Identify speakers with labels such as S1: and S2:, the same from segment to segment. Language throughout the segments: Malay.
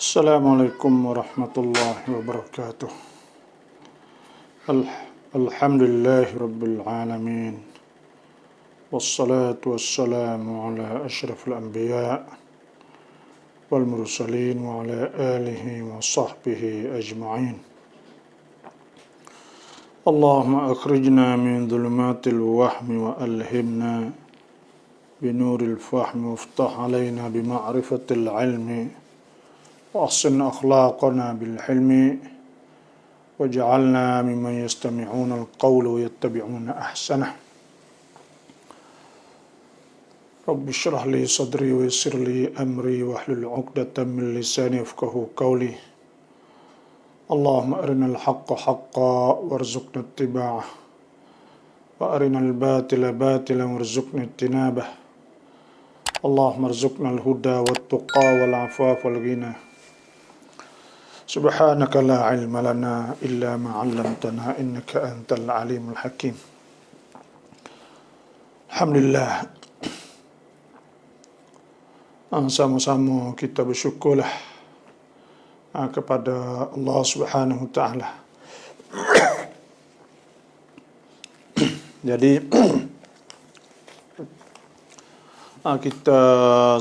S1: Assalamualaikum warahmatullahi wabarakatuh. Alhamdulillahi rabbil alamin. Wassalatu wassalamu ala asyrafil anbiya wal mursalin wa ala alihi wa sahbihi ajma'in. Allahumma akhrijna min dhulumatil wahmi wa alhimna binuril fahmi waftah alaina bima'rifatil ilmi وأحسن أخلاقنا بالحلم وجعلنا ممن يستمعون القول ويتبعون أحسنه رب اشرح لي صدري ويسر لي أمري واحلل عقدة من لساني يفقهوا قولي اللهم أرنا الحق حقا وارزقنا اتباعه وأرنا الباطل باطلا وارزقنا اجتنابه اللهم ارزقنا الهدى والتقى والعفاف والغنى سبحانك لا علم لنا إلا ما علمتنا إنك أنت العليم الحكيم. Alhamdulillah, sama-sama kita bersyukurlah kepada Allah Subhanahu Wa Taala. Jadi kita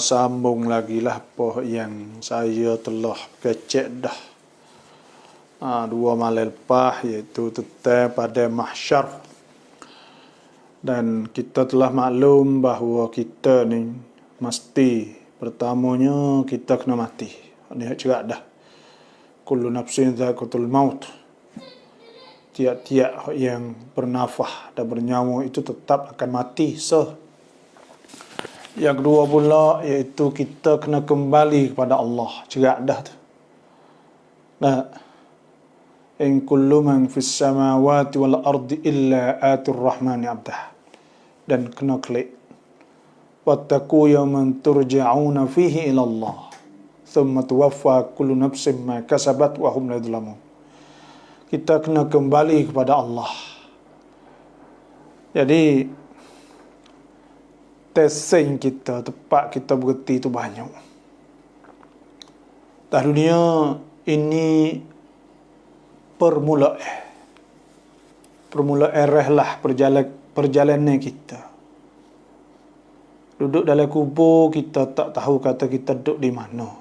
S1: sambung lagi lah apa yang saya telah kecek dah dua malam lepas, iaitu tentang pada mahsyar. Dan kita telah maklum bahawa kita ni mesti pertamanya kita kena mati. Ini cakap dah, kullu nafsin dha'iqatul maut. Tiap-tiap yang bernafas dan bernyawa itu tetap akan mati. Yang kedua pula iaitu kita kena kembali kepada Allah. Cakap dah tu. Nah, in kullu man fis samawati wal ardi illa atur rahmani abdah. Dan kena klik. Wattaqu yawman turja'una fihi ila Allah. Thumma tuwaffa kullu nafsin ma kasabat wa hum la yudhlamun. Kita kena kembali kepada Allah. Jadi testing kita, tempat kita berhenti itu banyak. Dah dunia ini permulaan lah perjalanan kita. Duduk dalam kubur, kita tak tahu kata kita duduk di mana.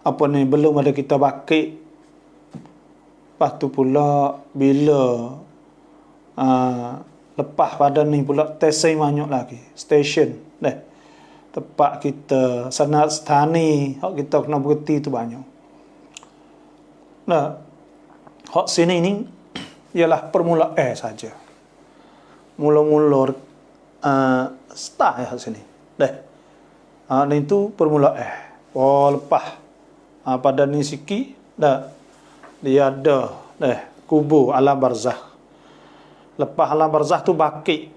S1: Apa ni, belum ada kita bakit. Lepas tu pula bila lepas pada ni pula testing banyak lagi. Station tempat kita, sanat stani kita kena berhenti tu banyak. Nah, hak sini ni ialah permulaan saja. Mula-mula start hak sini. Ni tu permulaan. Lepas pada ni sikit dia ada kubur alam barzakh. Lepas alam barzakh tu bakit.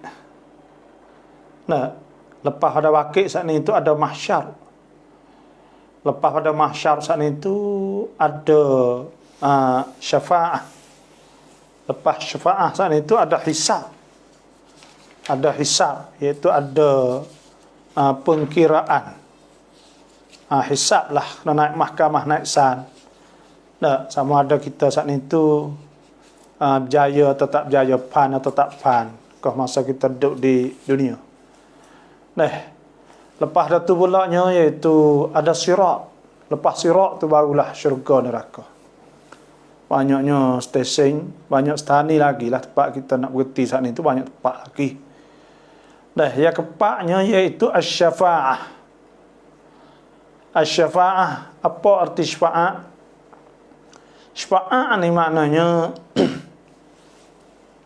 S1: Lepas pada bakit saat ni tu ada mahsyar. Lepas pada mahsyar saat ni tu ada syafa'ah. Lepas syafa'ah saat itu ada hisab. Ada hisab, iaitu ada pengkiraan. Hisab lah, kena naik mahkamah, naik san. Sama ada kita saat itu berjaya atau tak berjaya, pan atau tak pan, kau masa kita duduk di dunia. Lepas itu pulaknya iaitu ada sirat. Lepas sirat tu barulah syurga neraka. Banyaknya stesen, banyak stani lagi lah tempat kita nak berhenti saat ni tu, banyak tempat lagi. Yang keempatnya iaitu asy-syafa'ah. Asy-syafa'ah, apa arti syafa'ah? Syafa'ah ni maknanya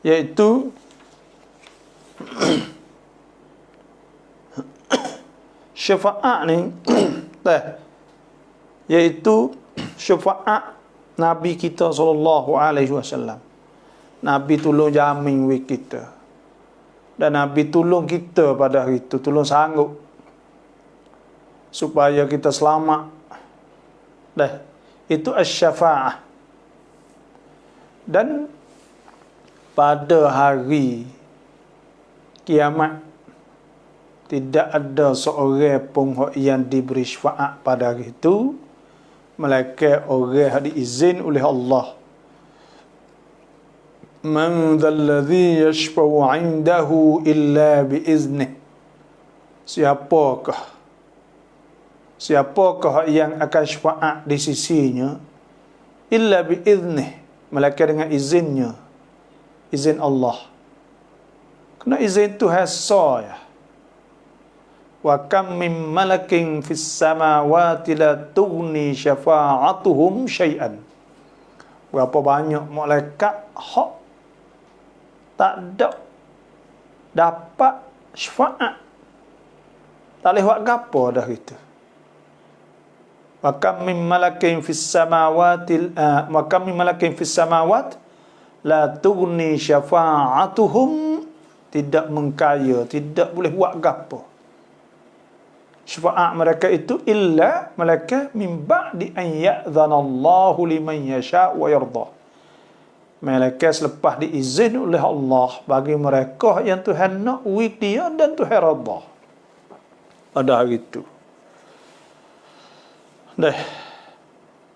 S1: iaitu syafa'ah ni iaitu syafa'ah Nabi kita sallallahu alaihi wasallam. Nabi tolong jamin wik kita. Dan Nabi tolong kita pada hari itu, tolong sanggup supaya kita selamat. Itu asy-syafa'ah. Dan pada hari kiamat tidak ada seorang pun yang diberi syafaat pada hari itu malaikat orang diizin oleh Allah. Man dzalladzi yashfa'u 'indahu illa biiznih. Siapakah yang akan syafaat di sisinya illa biiznih, malaikat dengan izinnya, izin Allah. Kena izin Tuhan saya. Wa kam min malakin fis samawati la tughni syafa'atuhum syai'an. Berapa banyak malaikat hak tak ada dapat syafaat, tak boleh buat gapo dah gitu. Wa kam min malakin fis samawati la tughni syafa'atuhum, tidak mengkaya, tidak boleh buat gapo syafaat mereka itu illa malaikat min ba'di an ya'dhanallahu liman yasha' wa yarda. Malaikat selepas diizin oleh Allah bagi mereka yang Tuhan nak dia dan Tuhan redha. Ada gitu. Dah.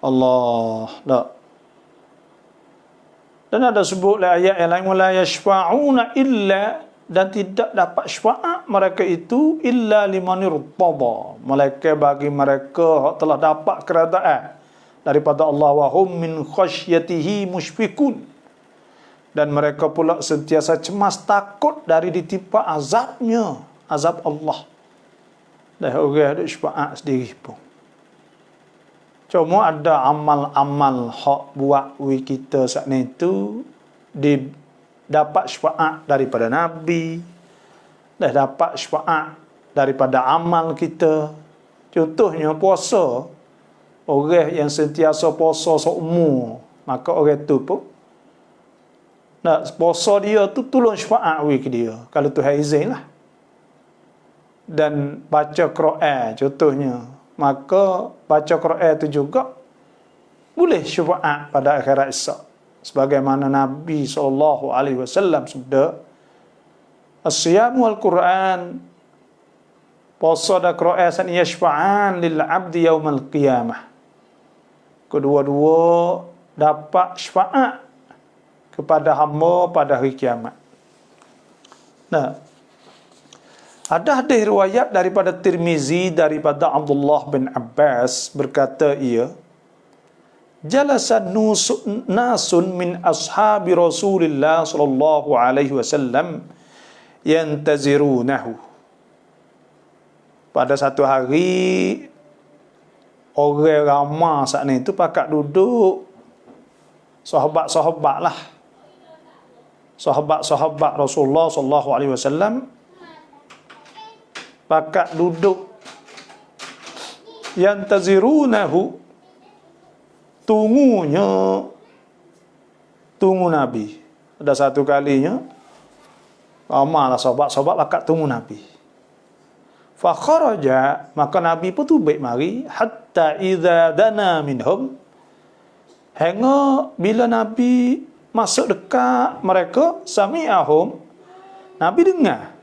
S1: Allah dah. Dan ada sebut ayat yang lain, wala yashfa'una illa, dan tidak dapat syafaat mereka itu illa liman irtada, malaikat bagi mereka telah dapat keredaan daripada Allah, wa hum min khasyatihi musyfikun, dan mereka pula sentiasa cemas takut dari ditimpa azabnya, azab Allah. Dah orang ada syafaat sendiri pun. Cuma ada amal-amal hak buat kita saat itu dapat syafaat daripada Nabi, dah dapat syafaat daripada amal kita. Contohnya puasa. Orang yang sentiasa puasa seumur, maka orang tu pun puasa dia tu tolong syafaat ke dia, kalau Tuhan izin lah. Dan baca Quran contohnya, maka baca Quran tu juga boleh syafaat pada akhirat esok. Sebagaimana Nabi SAW sabda, as-siyam wal Quran, puasa dan Quran san yashfa'an lil 'abdi yaumal qiyamah. Kedua-dua dapat syafaat kepada hamba pada hari kiamat. Nah, ada hadis riwayat daripada Tirmizi daripada Abdullah bin Abbas berkata ia, jalasa nasun min ashabi Rasulillah sallallahu alaihi wasallam yantazirunahu. Pada satu hari orang ramai saat ni tu pakat duduk, sahabat-sahabat lah, sahabat-sahabat Rasulullah sallallahu alaihi wasallam pakat duduk yantazirunahu, tunggu Nabi. Ada satu kalinya ramailah sahabat-sahabat pakat tunggu Nabi. Fa kharaja, maka Nabi pun tu baik mari, hatta idza dana minhum, hingga bila Nabi masuk dekat mereka, sami'ahum, Nabi dengar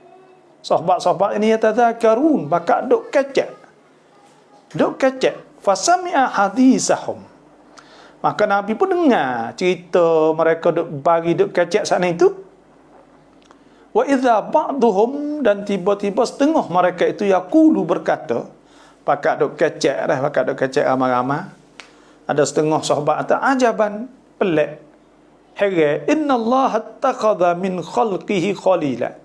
S1: sahabat-sahabat ini yatadzakarun, pakat duk kecek. Fa sami'a hadisahum, maka Nabi pun dengar cerita mereka duk bagi duk kecek sana itu. Wa idza ba'duhum, dan tiba-tiba setengah mereka itu yaqulu, berkata, pakat duk kecek dah, pakat duk kecek ramai-ramai. Ada setengah sahabat kata, ajaban, pelik, heran, innallaha attakhadha min khalqihi khalila,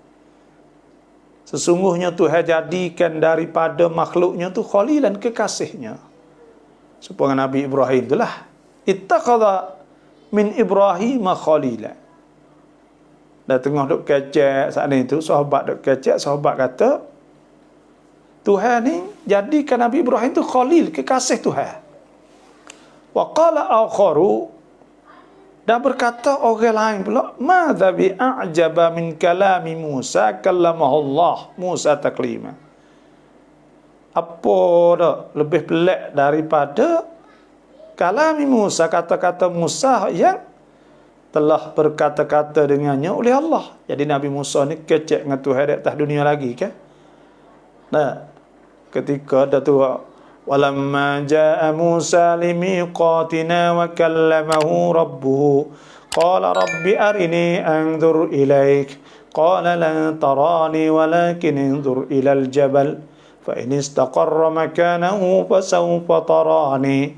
S1: sesungguhnya Tuhan jadikan daripada makhluknya tu khalilan, kekasihnya. Supaya Nabi Ibrahim itulah, ittakhadha min Ibrahim khalila. Dan tengah duk kecek saat ni tu, sahabat duk kecek, sahabat kata, Tuhan ni jadikan Nabi Ibrahim tu khalil, kekasih Tuhan. Wa qala akharu, dan berkata orang lain pula, madza bi a'jaba min kalami Musa kallamahullah Musa taklima. Apa dah lebih pelik daripada kalami Musa, kata-kata Musa yang telah berkata-kata dengannya oleh Allah. Jadi Nabi Musa ni kecek dengan Tuhan di atas dunia lagi kan. Nah, ketika ada tu Walamma jaa Musa limiqatina wa kallamahu rabbuhu qala rabbi arini anzur ilaik qala lan tarani walakin anzur ilal jabal fa in istaqarra makanahu fasawfa tarani.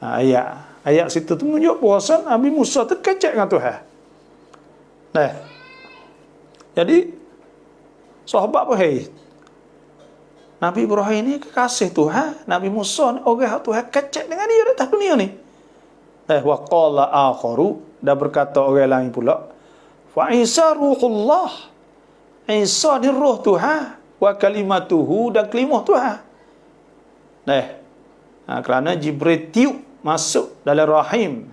S1: Ayat situ tu menunjuk puasa Nabi Musa tu kecek dengan Tuhan. Nah, jadi sahabat apa Nabi Ibrahim ni kekasih Tuhan, Nabi Musa ni orang Tuhan kecek dengan dia di atas dunia ni. Wa qala akharu, dah berkata orang lain pula, fa Isa ruhullah. Isa ni roh Tuhan, wa kalimatuhu, dan kalimah Tuhan. Kerana Jibril tiup masuk dalam rahim.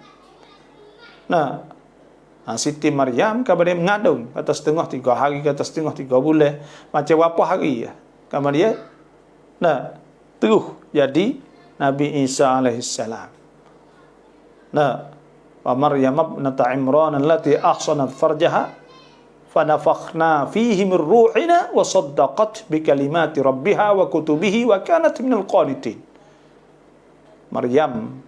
S1: Siti Maryam kabar dia mengandung, kata setengah 3 hari, kata setengah 3 bulan, macam berapa hari ya. Kabar dia terus jadi Nabi Isa alaihissalam. Wa Maryam ibnata Imran allati ahsanat farjaha fanafakhna fihi min ruhina wa saddaqat bi kalimati rabbiha wa kutubihi wa kanat minal qanitin. Maryam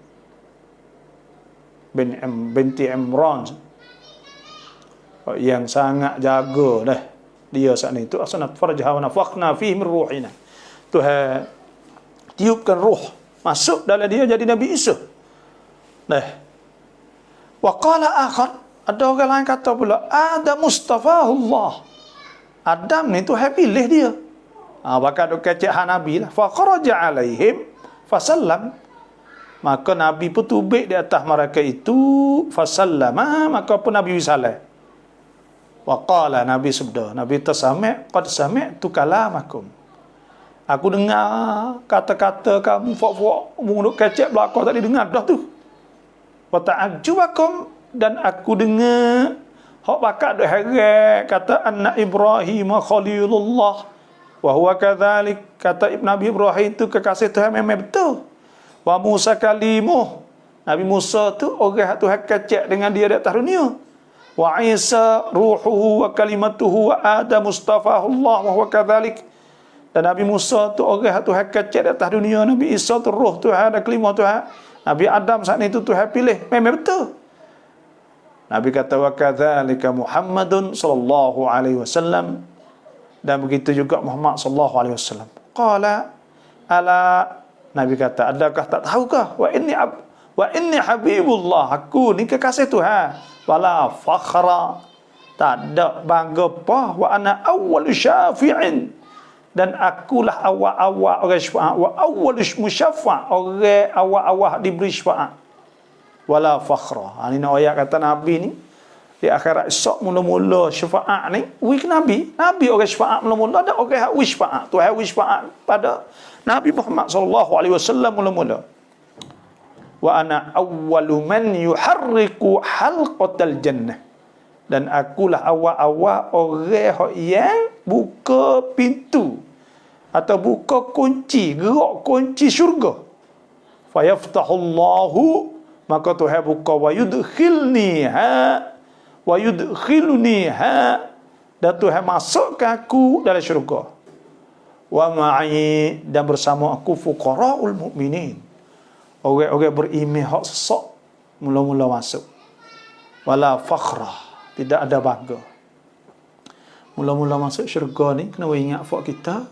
S1: binti Imran yang sangat jaga dia saat itu ahsanat farjaha wa nafakhna fihi min ruhina. Tuhan tiupkan roh masuk dalam dia jadi Nabi Isa. Wa qala akhar, ada orang lain kata pula, Adam mustafahullah. Adam ni Tuhan pilih dia. Bakal kecek Nabi lah. Fa kharaja alaihim fasallam. Maka Nabi pun tubik di atas mereka itu, fasallama, maka pun Nabi salam. Wa qala, Nabi sabda, Nabi tasami' qad sami'tu kalamakum. Aku dengar kata-kata kamu, fok-fok mengunduk kecek belakang tadi, dengar dah tu. Wa ta'ajjubakum, dan aku dengar hak bakat duk heran kata anak Ibrahim khalilullah wa huwa kadzalik, kata Nabi Ibrahim tu kekasih Tuhan memang betul. Wa Musa kalimuh, Nabi Musa tu orang Tuhan kecek dengan dia di atas dunia. Wa Isa ruhuhu wa kalimatuhu wa Adam mustafahullah wa huwa kadzalik. Dan Nabi Musa tu orang Tuhan kecek di atas dunia. Nabi Isa tu roh Tuhan dan kalimah Tuhan. Nabi Adam saat itu Tuhan pilih. Memang betul. Nabi kata wa kadzalika Muhammadun sallallahu alaihi wasallam, dan begitu juga Muhammad sallallahu alaihi wasallam. Qala ala, Nabi kata, adakah tak tahukah wa inni habibullah, aku ni kekasih Tuhan. Wala fakhra, tak ada bangga apa, wa ana awwal syafi'in, dan akulah awal-awal orang syafaat, wa awwal musyaffa', orang awal-awal diberi syafaat. Wala fakhra. Ini ayat kata Nabi ni di akhirat esok mula-mula syafaat ni wik Nabi orang syafaat mula-mula, ada orang hak wish syafaat, Tuhan wish syafaat pada Nabi Muhammad sallallahu alaihi wasallam mula-mula. Wa ana awwalu man yuharriku halqatal jannah, dan akulah awal-awal orang yang buka pintu atau buka kunci, gerak kunci syurga. Fayaftahullahu, maka Tuhan buka, wa yudkhiluniha, dan Tuhan masukkan aku dalam syurga. Wa ma'i, dan bersama aku fuqara'ul mu'minin, orang-orang beriman hak sesak mula-mula masuk. Wala fakhra, tidak ada bangga. Mula-mula masuk syurga ni kena ingat fak kita,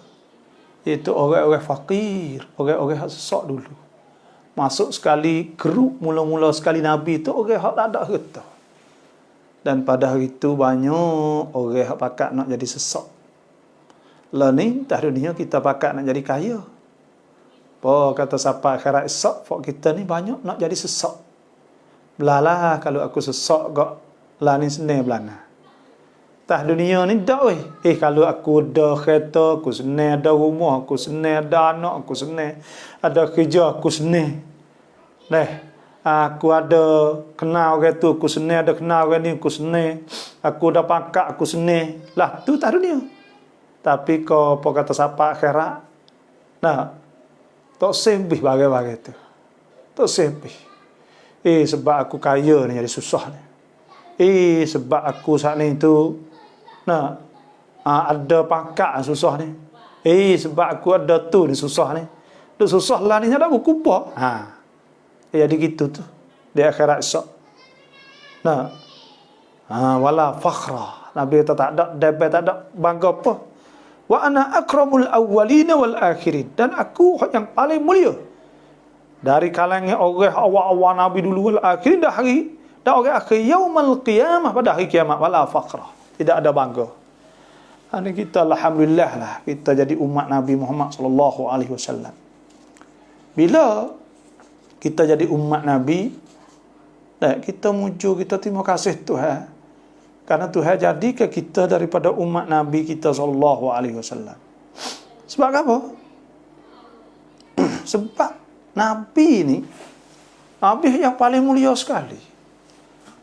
S1: iaitu orang-orang fakir, orang-orang hak sesak dulu. Masuk sekali geruk, mula-mula sekali Nabi tu orang hak tak ada harta. Dan pada hari itu banyak orang hak pakat nak jadi sesak. Lah ni tak dunia kita pakat nak jadi kaya. Apa kata siapa akhirat esok, fak kita ni banyak nak jadi sesak. Belalah kalau aku sesak gak lah ni senang belana. Tah dunia ni dak kalau aku ada kereta aku senang, ada rumah aku senang, ada anak aku senang, ada kerja aku senang. Aku ada kenal orang tu aku senang, ada kenal orang ni aku senang, aku ada pakak aku senang. Lah tu tah dunia. Tapi kau apa kata siapa akhirat, tak sembih bagai-bagai tu. Tak sembih. Sebab aku kaya ni jadi susah ni. Sebab aku saat ni tu ada pakak susah ni. Sebab aku ada tu ni susah ni. Duk susah lah ni ada buku apa. Jadi gitu tu di akhirat esok. Nah. Wala fakhra. Nabi kata tak ada debat, tak ada bangga apa. Wa ana akramul awwalina wal akhirin. Dan aku yang paling mulia dari kalangan orang awal-awal Nabi dulu wal akhirin dah orang akhir yaumul qiyamah, pada hari kiamat. Wala fakhra. Tidak ada bangga. Ini kita alhamdulillah lah kita jadi umat Nabi Muhammad sallallahu alaihi wasallam. Bila kita jadi umat Nabi, kita muju, kita terima kasih Tuhan. Karena Tuhan jadikan kita daripada umat Nabi kita sallallahu alaihi wasallam. Sebab apa? Sebab Nabi ni Nabi yang paling mulia sekali.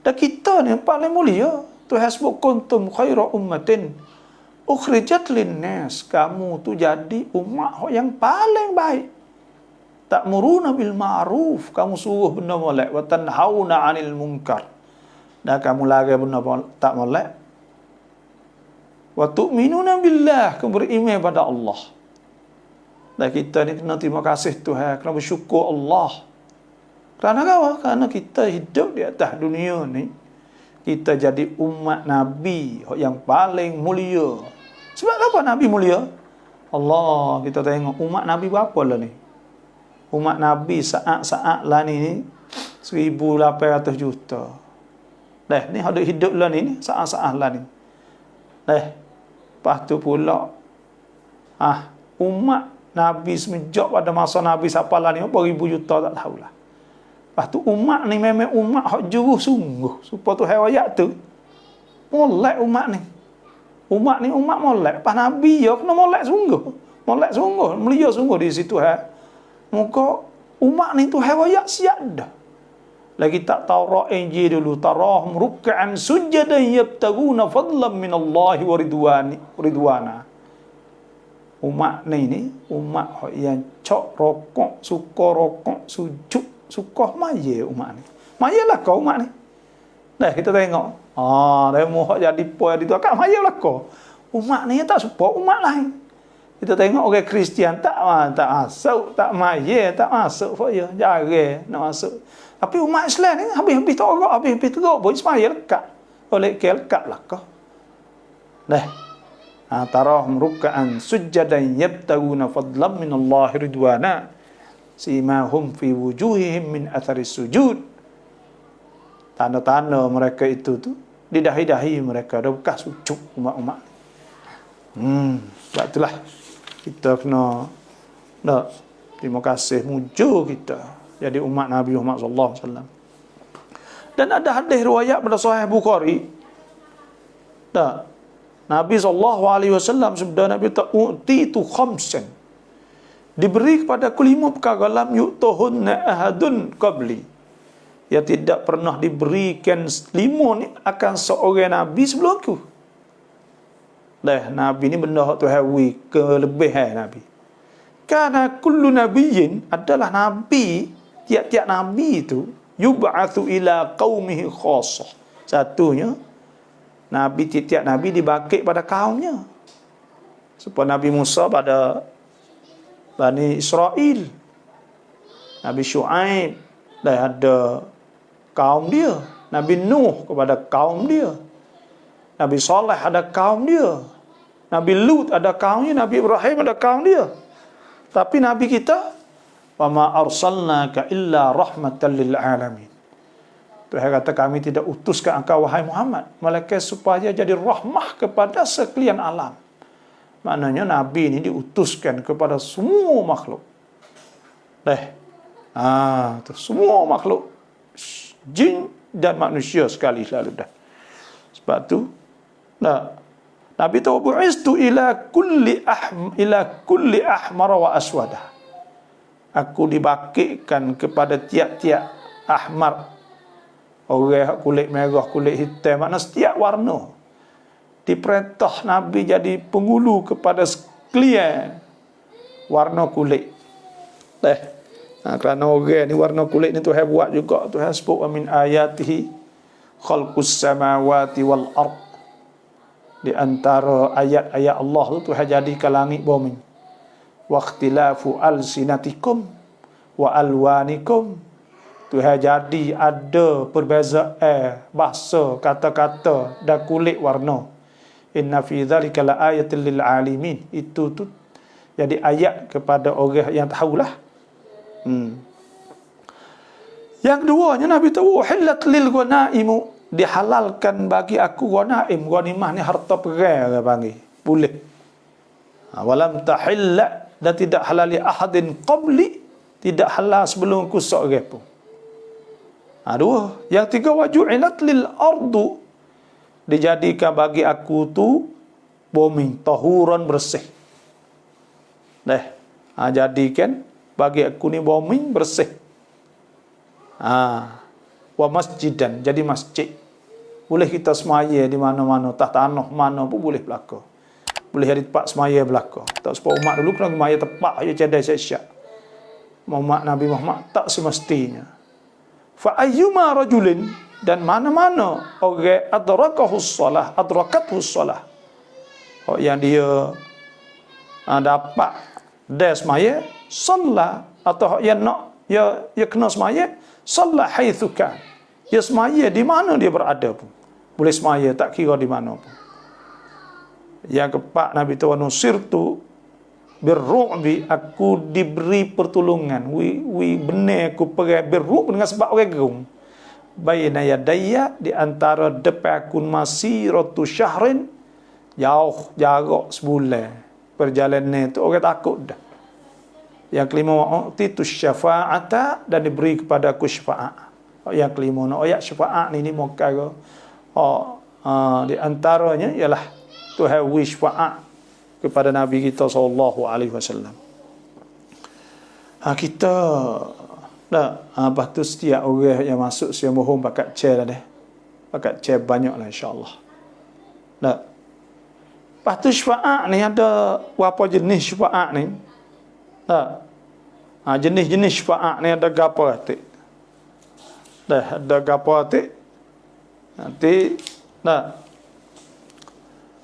S1: Dan kita ni yang paling mulia. Tuhan sebut kuntum khaira ummatin ukhrijat linnas. Kamu tu jadi umat yang paling baik. Ta'muruna bil ma'ruf, kamu suruh benda molek, wa tanhauna 'anil munkar. Dan kamu larang benda tak molek. Wa tu'minuna billah, kamu beriman pada Allah. Dan kita ni kena terima kasih Tuhan, kena bersyukur Allah. Kerana apa? Kerana kita hidup di atas dunia ni, kita jadi umat Nabi yang paling mulia. Sebab apa Nabi mulia? Allah, kita tengok umat Nabi berapa lah ni? Umat Nabi saat-saat lah ni 1,800 juta. Ni hidup lah ni saat-saat lah ni. Lepas tu pula umat Nabi semenjak pada masa Nabi siapa lah ni berapa ribu juta tak tahulah. Lepas tu umat ni memang umat hak juru sungguh. Supaya tu hewayat tu molek umat ni. Umat ni umat molek. Lepas Nabi ya kena molek sungguh. Molek sungguh, mulia sungguh di situ. Muka umat ni tu hewayat siap dah. Lagi tak Taurat Injil dulu, tarahum ruk'an sujadan yabtaguna fadlan min Allah wa ridwana. Umat ni umat yang cok rokok, suka rokok, sujud, suka maya umat ni. Mayalah kau umat ni. Kita tengok. Demo hak jadi poin itu akak mayalah kau. Umat ni tak support umat lain. Kita tengok orang Kristian tak masuk, tak maya, tak masuk ya, jarang nak masuk. Tapi umat Islam ni habis-habis teruk, habis-habis teruk pun semaya lekat. Oleh ke lekat lah kau. Tarahum ruk'an sujadan yabtaguna fadlan min Allah ridwana simahum fi wujuhihim min athari sujud. Tanda-tanda mereka itu tu di dahi-dahi mereka ada bekas sujud umat-umat. Sebab itulah kita kena terima kasih muju kita jadi umat Nabi Muhammad sallallahu alaihi wasallam. Dan ada hadis riwayat pada Sahih Bukhari. Nabi sallallahu alaihi wasallam sabda Nabi ta'utitu khamsan. Diberi kepada aku 5 perkara lam yu'tuhunna ahadun qabli. Yang tidak pernah diberikan 5 ni akan seorang nabi sebelum aku. Nabi ni benda hak tu hawi kelebihan Nabi. Karena kullu nabiyyin adalah nabi, tiap-tiap nabi itu yub'atsu ila qaumihi khassah. Satunya nabi, tiap-tiap nabi dibangkit pada kaumnya. Supaya Nabi Musa pada Bani Israel, Nabi Syuaib dah ada kaum dia, Nabi Nuh kepada kaum dia, Nabi Saleh ada kaum dia, Nabi Lut ada kaumnya, Nabi Ibrahim ada kaum dia. Tapi Nabi kita, wa ma arsalnaka illa rahmatan lil alamin. Tuhan kata kami tidak utuskan engkau wahai Muhammad melainkan supaya jadi rahmah kepada sekalian alam. Maknanya Nabi ini diutuskan kepada semua makhluk. Semua makhluk, jin dan manusia sekali lalu dah. Sebab tu Nabi tahu bu'istu ila kulli ahmar wa aswada. Aku dibangkitkan kepada tiap-tiap ahmar, orang kulit merah, kulit hitam, makna setiap warna. Diperintah Nabi jadi penghulu kepada sekalian warna kulit. Kerana orang ni warna kulit ni Tuhan buat juga. Tuhan sebut min ayatihi khalqus samawati wal ard. Di antara ayat-ayat Allah tu Tuhan jadikan langit bumi. wa ikhtilafu alsinatikum wa alwanikum. Tuhan jadi ada perbezaan bahasa, kata-kata dan kulit warna. Inna fi dzalika laayatil lil alimin. Itu tu jadi ayat kepada orang yang tahulah. Yang keduanya Nabi tahu hilat lil ghanaimu, dihalalkan bagi aku ghanaim. Ghanimah ni harta perang orang panggil. Boleh. Walam tahilla, dan tidak halal li ahadin qabli, tidak halal sebelum aku seorang pun. Dua. Yang tiga, waju'ilat lil ardu, dijadikan bagi aku tu bumi tahuran bersih. Jadikan bagi aku ni bumi bersih. Wa masjidan, jadi masjid. Boleh kita semaya di mana-mana, tanah mana pun boleh berlaku. Boleh hari tempat semaya berlaku. Tak sebab umat dulu kena semaya tepat je cadai syak. Umat Nabi Muhammad tak semestinya. Fa ayyuma rajulin, dan mana-mana orang adrakahus salah, yang dia dapat dia semaya solat, atau yang nak ya kena semaya solat haitsu kan, dia semaya di mana dia berada pun boleh semaya, tak kira di mana pun. Yang keempat, Nabi tahu nusirtu birru'bi, aku diberi pertolongan, benar aku pergi birru' dengan sebab orang gerung. Baina yadayya, di antara depan aku masiratu syahrin, jauh jarak sebulan perjalanan tu orang takut dah. Yang kelima, wa'utitu syafa'ata, dan diberi kepada aku syafaat. Yang kelima, ayat syafaat ni muka di antaranya ialah Tuhan wish syafaat kepada Nabi kita sallallahu alaihi wasallam. Kita lepas tu setiap orang yang masuk siang mohon pakat chair dah. Pakat chair banyaklah insya-Allah. Lepas tu syafaat ni ada berapa jenis syafaat ni? Jenis-jenis syafaat ni ada gapo atik? Ada gapo atik? Nanti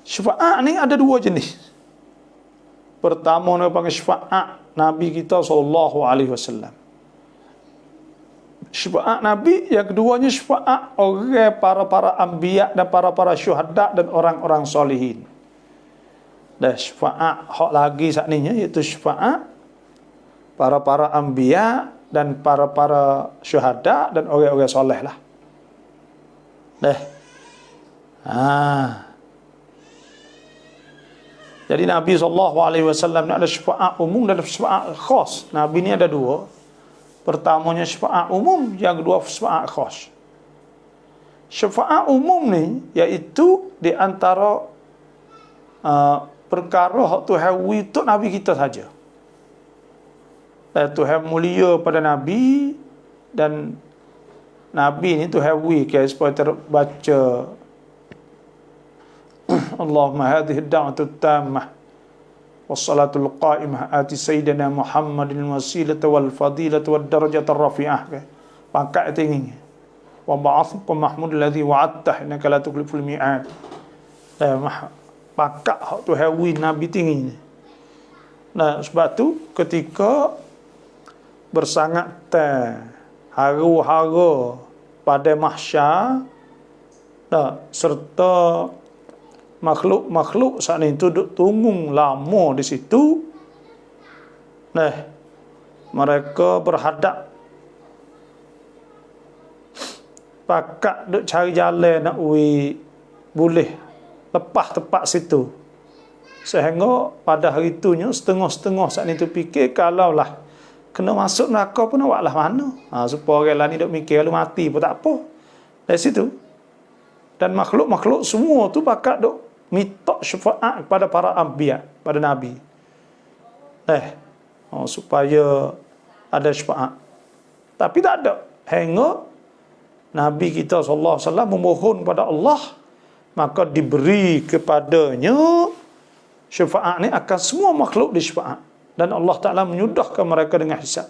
S1: syafaat ni ada dua jenis. Pertama ni panggil syafaat Nabi kita sallallahu alaihi wasallam. Syafaat Nabi, yang keduanya syafaat orang para anbiya dan para syuhada dan orang-orang solihin. Dan syafaat hak lagi saat ni iaitu syafaat para anbiya dan para syuhada dan orang-orang soleh lah. Jadi Nabi SAW ni ada syafaat umum dan syafaat khas. Nabi ni ada dua. Pertamanya syafaat umum, yang kedua syafaat khas. Syafaat umum ni iaitu di antara perkara Tuhan untuk Nabi kita saja. Tuhan mulia pada Nabi, dan Nabi ni Tuhan supaya terbaca Allahumma hadhihi ad-da'watu at-tammah was-salatul qa'imah ati sayyidina Muhammadin wasilata wal fadilata wad darajata ar-rafi'ah. Pangkat tinggi. Wa ba'athqa mahmud alladhi wa'adta innaka la tukhliful mi'ad. Pangkat hak tu hawi Nabi tinggi. Sebab tu ketika bersangat haru-hara pada mahsyar, serta makhluk-makhluk saat ini duduk tunggu lama di situ. Mereka berhadap pakat duk cari jalan nak boleh lepas tempat situ. Sehingga pada hari itunya setengah-setengah saat itu fikir kalaulah kena masuk neraka pun nak buatlah mana. Supaya orang lain duk mikir kalau mati pun tak apa. Dari situ. Dan makhluk-makhluk semua tu pakat duk minta syafaat kepada para anbiya, pada Nabi. Supaya ada syafaat. Tapi tak ada. Hingga Nabi kita sallallahu alaihi wasallam memohon kepada Allah, maka diberi kepadanya syafaat ni akan semua makhluk disyafaat. Dan Allah Ta'ala menyudahkan mereka dengan hisab.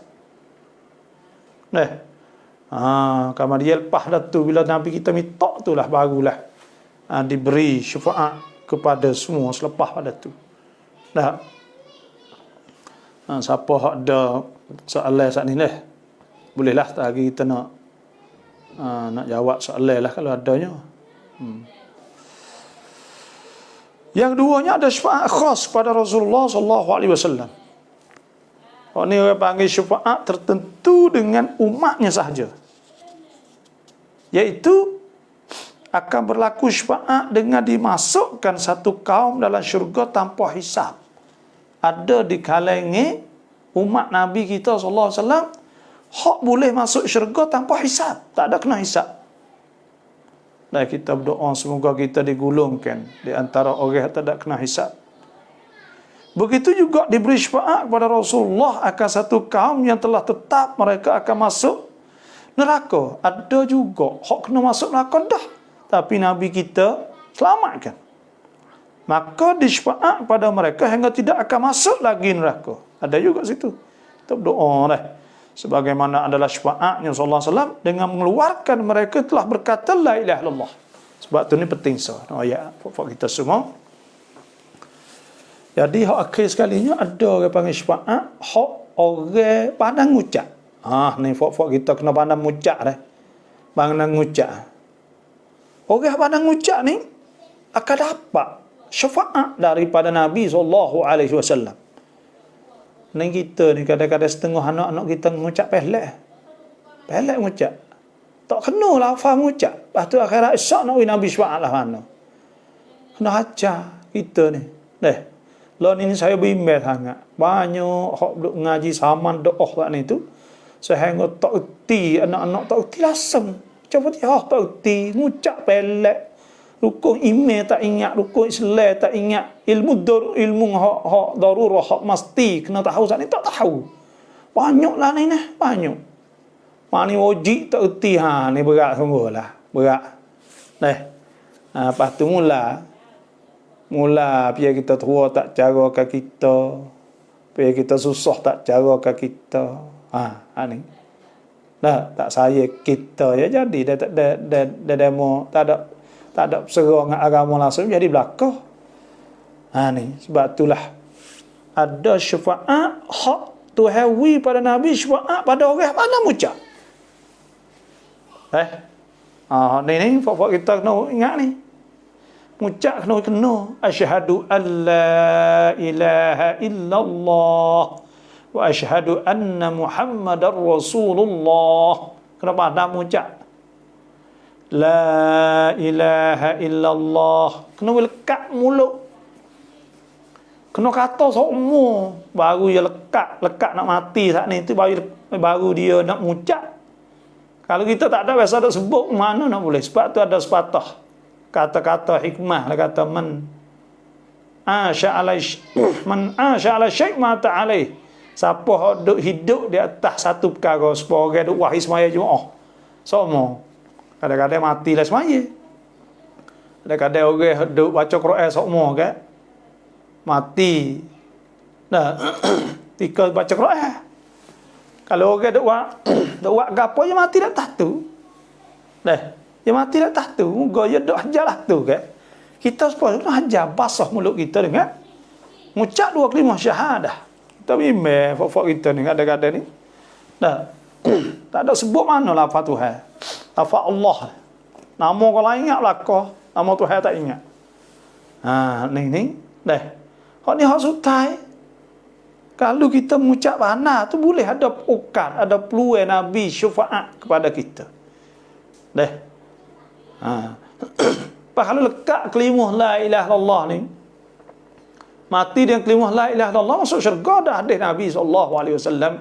S1: Kamar dia lepas dah tu, bila Nabi kita minta tu lah barulah diberi syafaat kepada semua selepas pada tu. Siapa hak ada soalan saat ni lah, bolehlah lagi kita nak jawab soalan lah kalau adanya. Yang duanya ada syafaat khas pada Rasulullah sallallahu alaihi wasallam. Ini orang panggil syafaat tertentu dengan umatnya sahaja, iaitu akan berlaku syafaat dengan dimasukkan satu kaum dalam syurga tanpa hisab. Ada di kalangan umat Nabi kita sallallahu alaihi wasallam hak boleh masuk syurga tanpa hisab, tak ada kena hisab. Dan kita berdoa semoga kita digulungkan di antara orang yang tak kena hisab. Begitu juga diberi syafaat kepada Rasulullah akan satu kaum yang telah tetap mereka akan masuk neraka. Ada juga hak kena masuk neraka dah, tapi Nabi kita selamatkan. Maka disyafaat pada mereka hingga tidak akan masuk lagi neraka. Ada juga situ. Kita berdoa dah. Sebagaimana adalah syafaatnya sallallahu alaihi wasallam dengan mengeluarkan mereka telah berkata la ilaha illallah. Sebab tu ni penting ayat kita semua. Jadi hak akhir sekalinya ada orang panggil syafaat hak orang pandang ucap. Ni fok kita kena pandang ucap dah. Pandang ucap. Orang pandang ucap ni akan dapat syafaat daripada Nabi sallallahu alaihi wasallam. Ni kita ni kadang-kadang setengah anak-anak kita mengucap pelak mengucap. Tak kena lah faham mengucap. Lepas tu akhirat esok nak Nabi syafaat lah mana. Kena ajar kita ni. Lalu ni saya bimbel sangat. Banyak hak duk ngaji saman doa tak ni tu. Sehingga tak erti, anak-anak tak erti lasem. Coba dia tak erti, mengucap pelak. Rukun iman tak ingat, rukun Islam tak ingat, ilmu hak darurah, hak mesti kena tahu saat ni tak tahu. Banyaklah ni banyak. Mani wajib tak erti ni berat sungguhlah, berat. Lepas tu mula biar kita tua tak carakan kita, biar kita susah tak carakan kita. Ni. Tak saya kita ya jadi dia demo tak ada berserah dengan agama langsung jadi belakang. Ni sebab itulah ada syafaat hak Tuhawi pada Nabi, syafaat pada orang mana mucak. Ni fak kita kena ingat ni. Mucak kena asyhadu an la ilaha illallah wa asyhadu anna Muhammadar Rasulullah. Kenapa ada mucak? La ilaha illallah. Kena lekat mulut. Kena kata semua. Baru dia lekat nak mati saat ni. Itu baru dia nak mengucap. Kalau kita tak ada biasa ada sebut, mana nak boleh. Sebab tu ada sepatah kata-kata hikmah. Kata man asya ala syait mata alaih. Siapa hidup di atas satu perkara, supaya orang duk wahai semaya Jumaat. Semua. Kadang-kadang matilah semaya. Kadang-kadang orang duk baca Quran semua kan. Mati. Tika baca Quran. Kalau orang duk buat gapo je mati dak tah tu. Dia mati dak tah tu, moga dia duk hajarlah tu kan. Kita supaya hajar basah mulut kita dengan mengucap dua kalimah syahadah. Kita bimbang fak kita ni kadang-kadang ni. Tak ada sebut mana lafaz Tuhan. Lafaz Allah. Nama kau lain ingat belaka, nama Tuhan tak ingat. Ni. Hak ni hak sutai. Kalau kita mengucap benar tu boleh ada ukat, ada peluang Nabi syafaat kepada kita. Kalau lekat kelimah la ilaha illallah ni, mati dengan kelimah la ilaha illallah masuk syurga dah hadis Nabi sallallahu alaihi wasallam.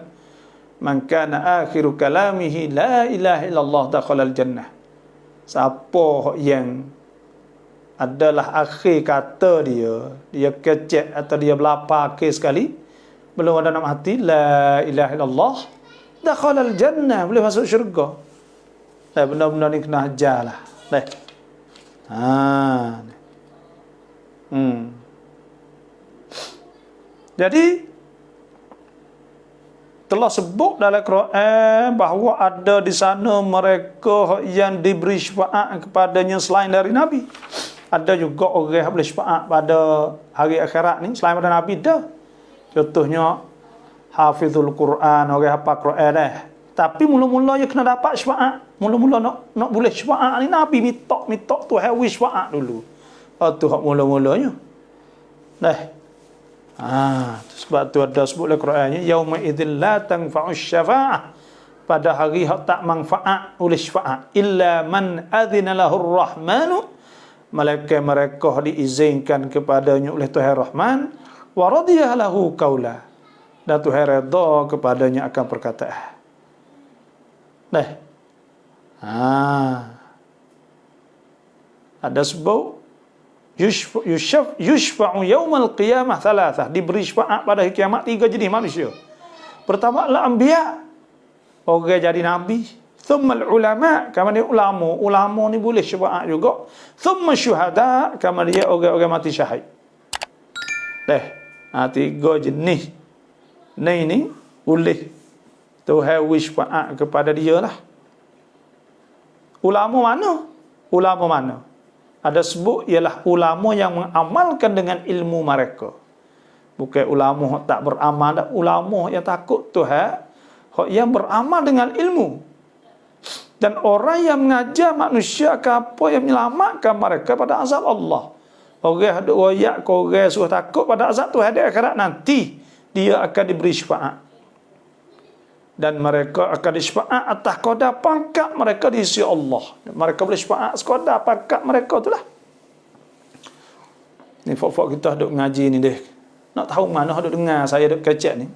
S1: Man kana akhiru kalamihi la ilaha illallah dakhala al-jannah. Siapa yang adalah akhir kata dia kecek atau dia berlapar akhir sekali, belum ada nak mati, la ilaha illallah, dakhala al-jannah, boleh masuk syurga. Benda-benda ni kena ajarlah. Jadi telah sebut dalam Quran bahawa ada di sana mereka yang diberi syafaat kepadanya selain dari Nabi. Ada juga orang yang boleh syafaat pada hari akhirat ni selain pada Nabi dah. Contohnya hafizul Quran, orang hafal Quran dah. Tapi mula-mula dia kena dapat syafaat. Mula-mula nak boleh syafaat ni Nabi minta tu hawi syafaat dulu. Tu hak mula-mulanya. Dah. Sebab tu ada sebut dalam Qurannya, yauma idzil la tanfa'us syafa'ah. Pada hari hak tak manfaat oleh syafaat illa man adzina lahur rahmanu, malaikat mereka diizinkan kepadanya oleh Tuhan Rahman, wa radiyah lahu qaula, dan Tuhan redha kepadanya akan perkataan. Nah. Ada sebut yushfa'u yaumal qiyamah thalathah, diberi syafaat pada hari kiamat 3 jenis manusia. Pertama adalah anbiya, orang jadi nabi. Thumma ulama, kama dia ulama ni boleh syafaat juga. Thumma syuhada, kama dia orang-orang mati syahid. Dah. 3 jenis. Ni boleh Tuhan wish syafaat kepada dia lah. Ulama mana? Ada sebut ialah ulama yang mengamalkan dengan ilmu mereka. Bukan ulama tak beramal, dah ulama yang takut Tuhan, yang beramal dengan ilmu. Dan orang yang mengajar manusia ke apa yang menyelamatkan mereka pada azab Allah. Orang ada royak, orang suruh takut pada azab Tuhan di akhirat nanti, dia akan diberi syafaat. Dan mereka akan disyafaat atas kadar pangkat mereka di sisi Allah. Mereka boleh syafaat sekadar pangkat mereka itulah. Ni fok-fok kita duk ngaji ni deh. Nak tahu mana duk dengar saya duk kecek ni.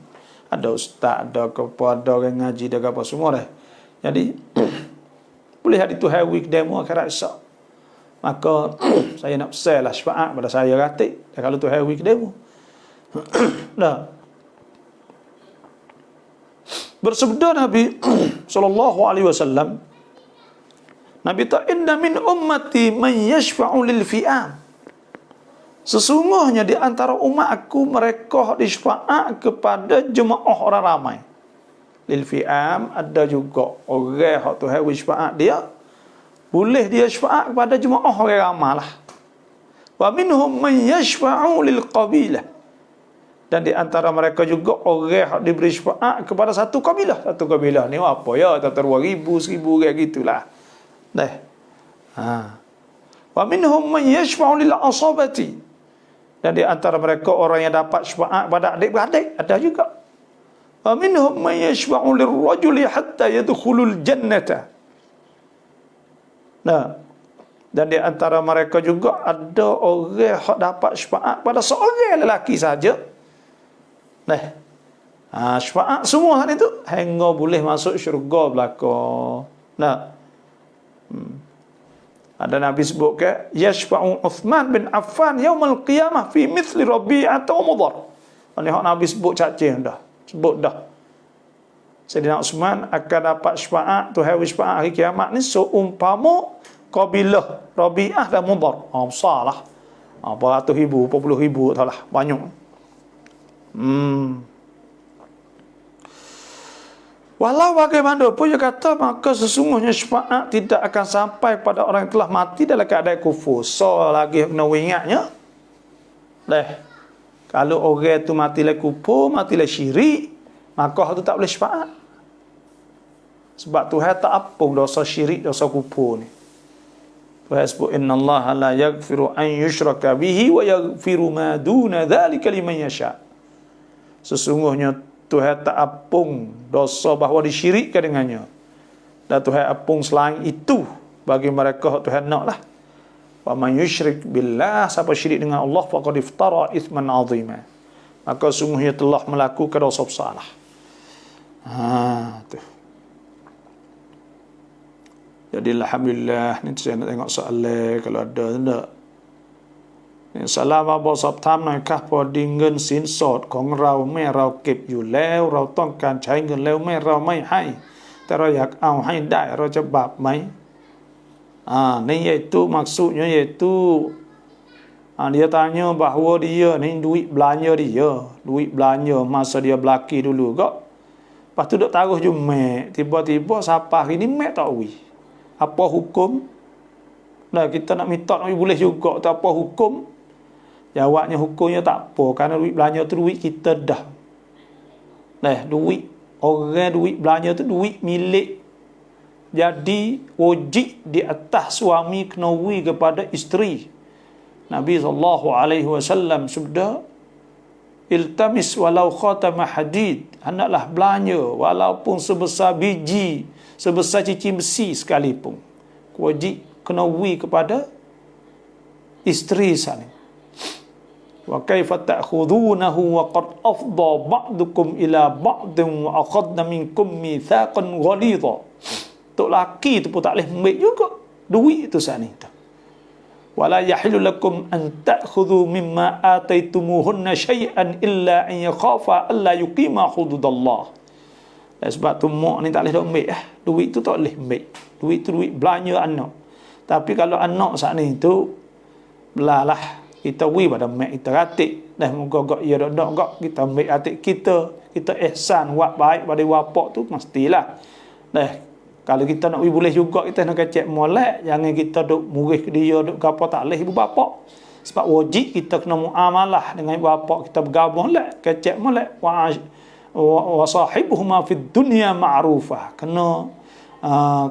S1: Ada ustaz, ada kepada orang ngaji, ada apa semua dah. Jadi boleh hari tu hari demo akhirat esok. Maka saya nak pesan lah syafaat pada saya ratik. Dan kalau tu hari demo. Dah. Bersabda Nabi sallallahu alaihi wasallam, Nabi ta inna min ummati man yashfa'u lil fi'am. Sesungguhnya di antara umat aku mereka disyafaat kepada jemaah orang ramai. Lil fi'am ada juga orang hak Tuhan syafaat dia. Boleh dia syafaat kepada jemaah orang ramai lah. Wa minhum man yashfa'u lil qabilah. Dan di antara mereka juga orang yang diberi syafaat kepada satu kabilah. Satu kabilah ni apa ya? Tak 2,000, 1,000 kayak gitulah. Dah. Wa minhum man yashfa'u lil asabati. Dan di antara mereka orang yang dapat syafaat pada adik-beradik ada juga. Wa minhum man yashfa'u lirrajuli hatta yadkhulul jannata. Nah. Dan di antara mereka juga ada orang yang dapat syafaat pada seorang lelaki saja. Syafaat semua hari itu hingga boleh masuk syurga belaka. Ada Nabi sebut ke yashfa'u Uthman bin Affan yaumal qiyamah fi mithli Rabi'ah wa Mudhar. Ini hak Nabi sebut cacing dah. Sebut dah. Sayyidina Uthman akan dapat syafaat tu hari syafaat hari kiamat ni seumpama kabilah Rabi'ah dan Mudhar. Besarlah. Berapa ribu, 40,000 tahulah, banyak. Walau bagaimanapun dia kata, maka sesungguhnya syafaat tidak akan sampai pada orang yang telah mati dalam keadaan kufur. So lagi kena ingatnya, kalau orang itu matilah kufur, matilah syirik, maka itu tak boleh syafaat. Sebab Tuhan tak apung dosa syirik, dosa kufur ni. Tuhan sebut innallaha la yaghfiru an yushraka bihi wa yaghfiru ma duna dzalika liman yasha. Sesungguhnya Tuhan tak apung dosa bahawa disyirikkan dengannya. Dan Tuhan apung selain itu bagi mereka Tuhan nak lah. Wa man yusyrik billah, siapa syirik dengan Allah faqad iftara ithman azima. Maka sungguhnya telah melakukan dosa besar lah. Tu. Jadi alhamdulillah, ni saya nak tengok soalan kalau ada tak. สาราบอกสอบถามหน่อยครับพอดีเงินสินสอดของเราแม่เราเก็บอยู่แล้วเราต้องการใช้เงินแล้วแม่เราไม่ให้แต่เราอยากเอาให้ได้เราจะบาปไหมni iaitu maksudnya iaitu dia tanya bahawa dia ni duit belanja masa dia belaki dulu kok lepas tu duk taruh jumek tiba-tiba siapa hari ni mek tak wi apa hukum kita nak minta nak boleh juga tak apa hukum. Jawabnya hukumnya tak apa, kerana duit belanja tu duit kita dah. duit orang, duit belanja tu duit milik. Jadi wajib di atas suami kena wi kepada isteri. Nabi SAW sabda, iltamis walau khatama hadid, hendaklah belanja walaupun sebesar biji, sebesar cincin besi sekalipun. Wajib kena wi kepada isteri sana. Wa kaifa ta'khudunahu wa qad afdha ba'dukum ila ba'din wa akhadna minkum mitsaqan ghalidha. Tok laki tu pun tak boleh ambil juga duit tu sana tu. Wala yahilu lakum an ta'khudhu mimma ataitumuhunna syai'an illa an yakhafa alla yuqima hududallah. Dan sebab tu mak ni tak boleh ambil duit tu tak boleh ambil. Duit tu duit belanja anak. Tapi kalau anak saat ni tu belalah kita wi pada mak kita ratik dah moga-moga ya dak kita ambil atik kita ihsan buat baik pada bapak tu mestilah. Dah kalau kita nak wi boleh juga kita nak kecek molek, jangan kita duk murih ke dia duk gapo tak leh ibu bapak. Sebab wajib kita kena muamalah dengan ibu bapak, kita bergabung lek kecek molek wa sahibuhuma fid dunya ma'rufah. Kena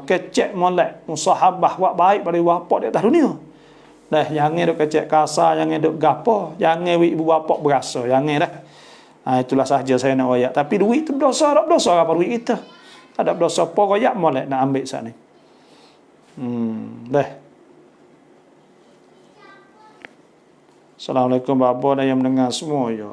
S1: kecek molek musahabah buat baik pada ibu bapak di atas dunia. Dah jangan duk kecek kasar, jangan duk gapo, jangan ibu bapak berasa, jangan dah. Itulah sahaja saya nak wayak. Tapi duit tu dosa apa duit kita? Ada dosa apa royak molek nak ambil sana. Dah. Assalamualaikum bapa dan yang mendengar semua ya.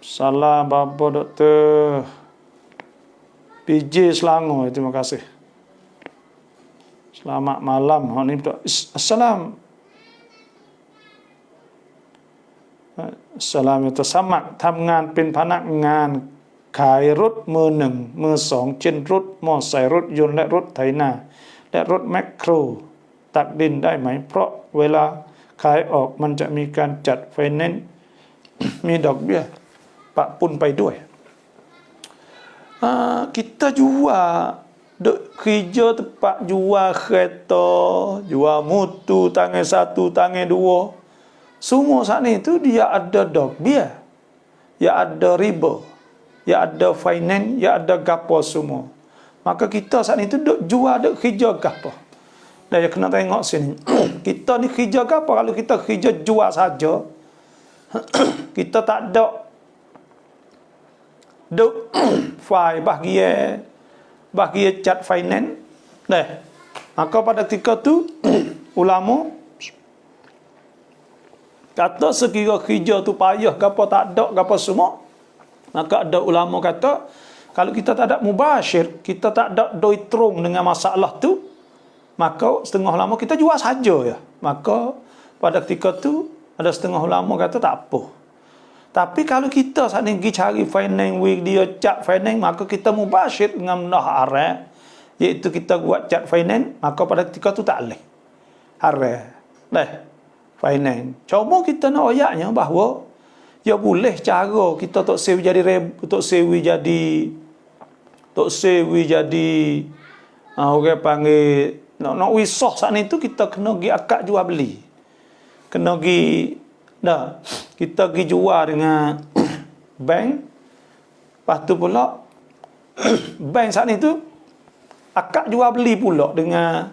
S1: Salam bapa Doktor PJ Selangor, terima kasih. Selamat malam. Assalam. Assalamualaikum. Samac ทำงานเป็นพนักงานขายรถมือหนึ่งมือสองเช่นรถมอเตอร์ไซค์รถยนต์และรถไถนาและรถแมคโครตักดินได้ไหมเพราะเวลาขายออกมันจะมีการจัดไฟแนนซ์ มีดอกเบี้ยปะปนไปด้วย kita jual duk kerja tempat jual kereta, jual motor tangan satu tangan dua. Semua saat ni tu dia ada dogbiah, ya ada riba, ya ada finance, ya ada gapo semua. Maka kita saat ni tu duk jual duk kerja gapo. Dan kena tengok sini. Kita ni kerja gapo? Kalau kita kerja jual saja, kita tak ada duk fai bahagia cat finance. Dah. Maka pada ketika tu ulama kata sekira kerja tu payah gapo tak ada gapo semua, maka ada ulama kata kalau kita tak ada mubashir, kita tak ada doi terung dengan masalah tu, maka setengah ulama kita jual saja ya. Maka pada ketika tu ada setengah ulama kata tak apa. Tapi kalau kita saat ni pergi cari finance week dia cat finance, maka kita mubashir dengan benda haram, iaitu kita buat cat finance, maka pada ketika tu tak boleh haram. Dah finance. Cuma kita nak ayatnya bahawa ya boleh cara kita tok sewi jadi orang panggil nak wisah saat ni tu kita kena pergi akad jual beli. Kena pergi kita pergi jual dengan bank. Lepas tu pula bank saat ni tu akad jual beli pula dengan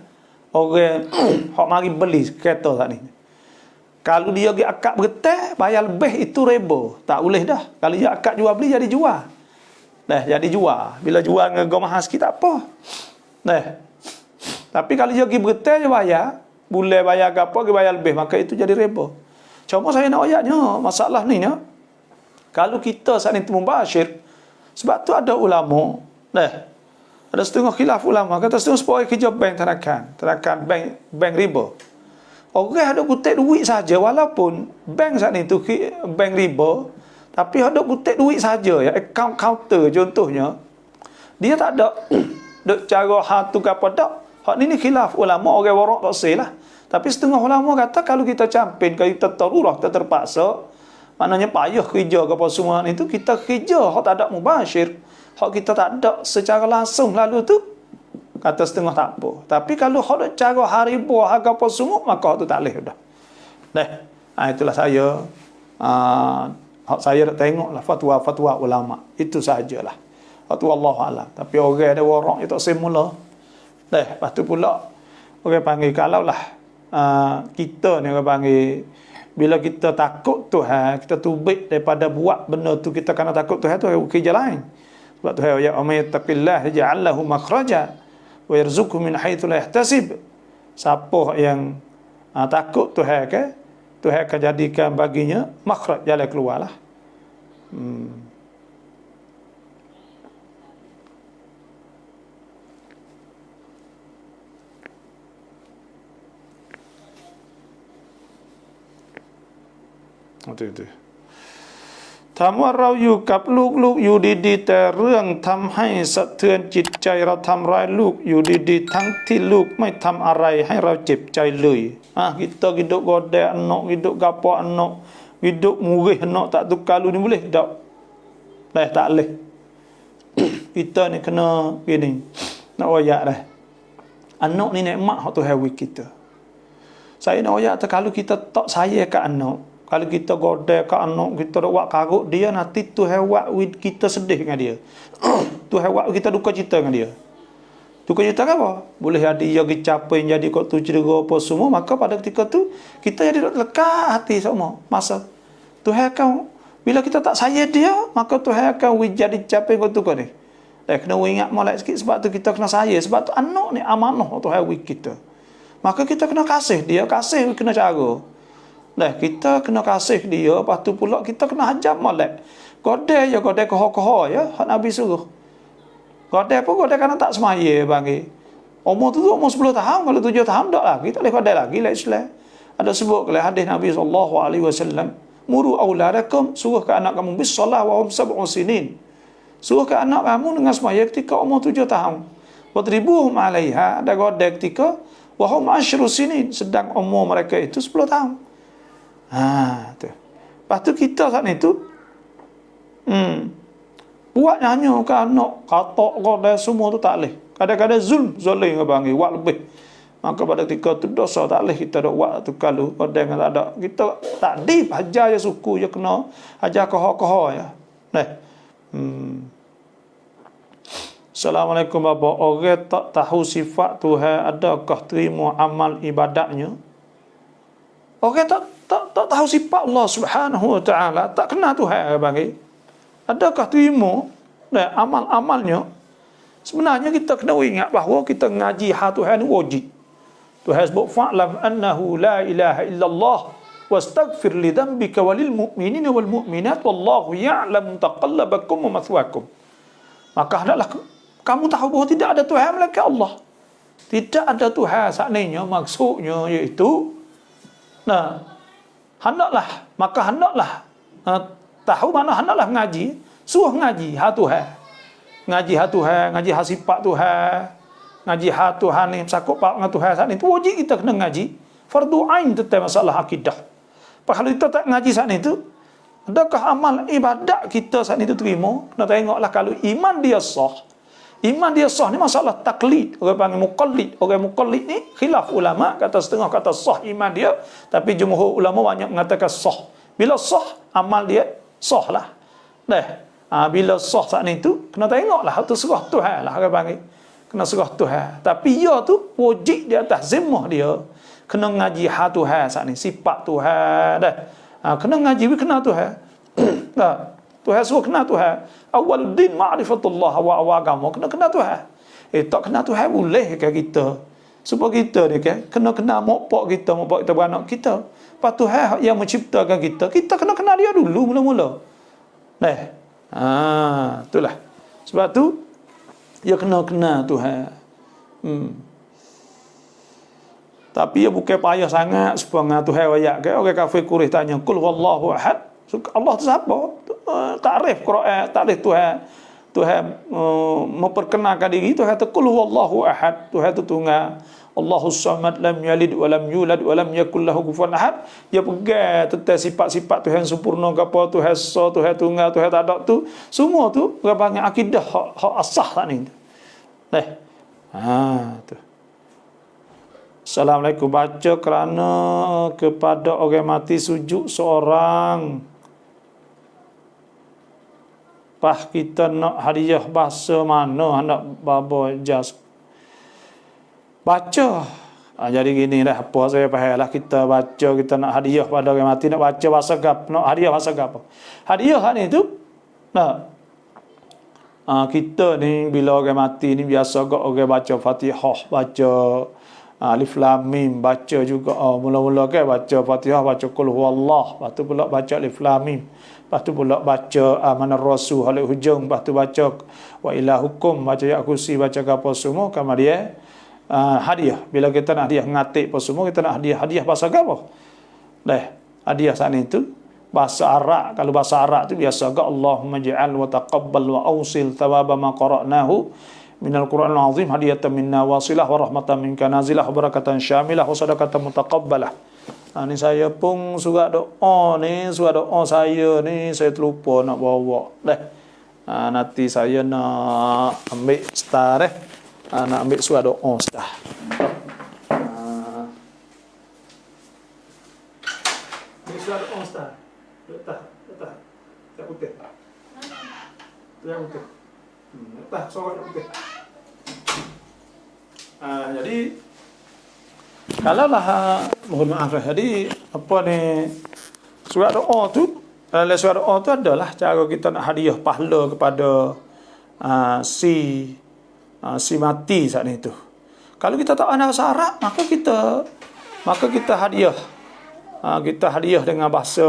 S1: orang hok mari beli kereta saat ni. Kalau dia pergi akad bertai, bayar lebih itu riba. Tak boleh dah. Kalau dia akad jual beli, jadi jual. Dah, jadi jual. Bila jual dengan harga mahal sikit, tak apa. Dah. Tapi kalau dia pergi bertai, dia bayar. Boleh bayar ke apa, dia bayar lebih. Maka itu jadi riba. Cuma saya nak ayatnya, masalah ni ya. Kalau kita saat ini mubashir, sebab tu ada ulama. Dah. Ada setengah khilaf ulama. Kata setengah supaya kerja bank terakan bank riba. Orang ada kutip duit saja, walaupun bank saat ni tu bank riba, tapi ada kutip duit saja ya, account counter contohnya. Dia tak ada duk cara hatu ke apa dak. Hak ni khilaf ulama, orang warak tak sah lah. Tapi setengah ulama kata kalau kita campin, kalau kita darurah, kita terpaksa, maknanya payah kerja ke apa semua ni tu, kita kerja hak tak ada mubashir, hak kita tak ada secara langsung lalu tu, kata setengah tak apa. Tapi kalau hak cara haribu harga apa semua, maka tu tak boleh dah. Itulah saya saya nak tengoklah fatwa-fatwa ulama. Itu sajalah. Fatwa Allah alam. Tapi orang ada warok itu semula. Lepas tu pula orang panggil kalaulah kita ni orang panggil bila kita takut Tuhan, kita tubik daripada buat benda tu, kita kena takut Tuhan tu kerja lain. Sebab Tuhan ya amay taqillah yaj'al lahu makhraja wa yarzuqhu min haitsu la yahtasib. Siapa yang takut Tuhan ke, Tuhan akan jadikan baginya makhraj, jalan keluarlah. Itu. ถามว่าเราอยู่กับลูกๆอยู่ดีๆแต่เรื่องทำให้สะเทือนจิตใจเราทำร้ายลูกอยู่ดีๆทั้งที่ลูกไม่ทำอะไรให้เราเจ็บใจเลย kita hidup godek anak, hidup gapo anak, hidup murih anak tak tukar lu ni boleh tak? Tak boleh. Kita ni kena gini, nak royak dah. Anak ni nikmat hak Tuhan bagi kita. Saya nak royak kalau kita tak sayang kat anak, kalau kita godek kat anak, kita nak buat karut dia, nanti Tuhan buat kita sedih dengan dia. Tuhan buat kita duka cita dengan dia. Duka cita apa? Boleh ada dia capai jadi kau tu cedera apa semua, maka pada ketika tu kita jadi lekat hati semua. Masa Tuhan akan, bila kita tak sayang dia, maka Tuhan akan jadi capai kau tu kau ni. Kena ingat molek sikit, sebab tu kita kena sayang, sebab tu anak ni amanah Tuhan bagi kita. Maka kita kena kasih dia, kasih kena cara. Kita kena kasih dia, lepas tu pula kita kena hajar molek. Godek je, godek koho-koho ya, hak Nabi suruh. Godek pun godek kerana tak semaya bagi. Umur tu umur 10 tahun, kalau 7 tahun tak lagi, tak boleh godek lagi lah Islam. Ada sebut oleh hadis Nabi SAW, muru auladakum, suruh ke anak kamu bis salah wa hum sab'un sinin. Suruh ke anak kamu dengan semaya ketika umur 7 tahun. Wadribuhum alaiha, ada godek ketika wa hum 10 sinin, sedang umur mereka itu 10 tahun. Tu. Lepas tu kita saat itu buat hanya ke anak, katok godek semua tu tak boleh. Kadang-kadang zalim ke panggil, buat lebih. Maka pada ketika tu dosa tak boleh kita dak buat tu kalau godek tak ada. Kita tak dip ajar je suku je kena ajar koho-koho ya. Assalamualaikum Bapak. Orang tak tahu sifat Tuhan, adakah terima amal ibadahnya? Orang tak tahu sifat Allah Subhanahu wa taala, tak kenal Tuhan bagi. Adakah terima amal-amalnya? Sebenarnya kita kena ingat bahawa kita ngaji hak Tuhan ni wajib. Tuhan sebut fa'lam annahu la ilaha illallah wastaghfir li dhanbika walil mu'minina wal mu'minat wallahu ya'lamu taqallabakum wa mathwaakum. Maka hendaklah kamu tahu bahawa tidak ada Tuhan melainkan Allah. Tidak ada Tuhan saknanya, maksudnya iaitu hendaklah tahu mana hendaklah ngaji, suruh ngaji hak Tuhan. Ngaji hak Tuhan, ngaji hak sifat Tuhan, ngaji hak Tuhan ni sakup pak dengan Tuhan saat ni. Tu wajib kita kena ngaji. Fardu ain tentang masalah akidah. Kalau kita tak ngaji saat ni tu, adakah amal ibadat kita saat ni tu terima? Kena tengoklah kalau iman dia sah. Iman dia sah ni masalah taklid. Orang panggil muqallid. Orang muqallid ni khilaf ulama, kata setengah kata sah iman dia, tapi jumhur ulama banyak mengatakan sah. Bila sah amal dia sah lah. Bila sah saat ni tu kena tengoklah tu serah Tuhan lah orang panggil. Kena serah Tuhan. Tapi dia tu wajib di atas zimmah dia. Kena ngaji hak Tuhan saat ni, sifat Tuhan kena ngaji kena Tuhan. Tuhan suruh kena Tuhan. Awal din ma'rifatullah wa agama kena Tuhan. Tak kena Tuhan boleh ke kita. Supaya kita ni kan kena mokpok kita beranak kita. Lepas Tuhan yang menciptakan kita kena kenal dia dulu mula-mula. Itulah. Sebab tu dia kena Tuhan. Tapi dia bukan payah sangat supaya Tuhan ayat ke. Orang kafir Quraisy tanya, "Qul huwallahu ahad." Allah tu siapa? Takrif Quran, takrif Tuhan memperkenalkan diri. Tuhan kata qul huwallahu ahad. Tuhan tu tunggal. Allahus samad, lam yalid wa lam yulad wa lam yakul lahu kufuwan ahad. Dia pegang tentang sifat-sifat Tuhan sempurna ke apa, Tuhan esa, Tuhan tunggal, Tuhan tak ada tu. Semua tu orang panggil akidah hak asah tak ni. Tu. Assalamualaikum. Baca kerana kepada orang mati sujud seorang. Pah kita nak hadiah bahasa mana nak babo jas. Baca. Jadi gini dah apa saya faham lah, kita baca, kita nak hadiah pada orang mati, nak baca bahasa gap, nak hadiah bahasa gap. Hadiah ni tu nak kita ni bila orang mati ni biasa gak orang baca Fatihah, baca Alif Lam Mim, baca juga mula-mula kan baca Fatihah, baca Qul Huwallah, lepas tu pula baca Alif Lam Mim, lepas tu pula baca Amanar Rasul halik hujung, lepas tu baca Wa ilahukum, baca Ya Kursi, baca apa semua, kamar dia hadiah. Bila kita nak hadiah ngatik apa semua, kita nak hadiah bahasa apa? Hadiah saat itu bahasa Arab. Kalau bahasa Arab tu biasa ga Allahumma ja'al wa taqabbal wa awsil thawaba ma qara'nahu minal Qur'anil azim hadiyatan minna wasilah wa rahmatan minka nazilah wa barakatan syamilah wa sadaqatan mutaqabbalah. Ni saya pun surat doa ni, surat doa saya ni saya terlupa nak bawa. Nanti saya nak ambil star nak ambil surat doa star. Ni surat doa star. Letak. Tak putih. Tu yang putih. Letak sorot yang putih. Jadi kalaulah mohon maaf jadi apa ni surat doa tu, dalam surat doa tu adalah cara kita nak hadiah pahala kepada si mati saat itu. Kalau kita tak ada bahasa Arab, maka kita hadiah. Kita hadiah dengan bahasa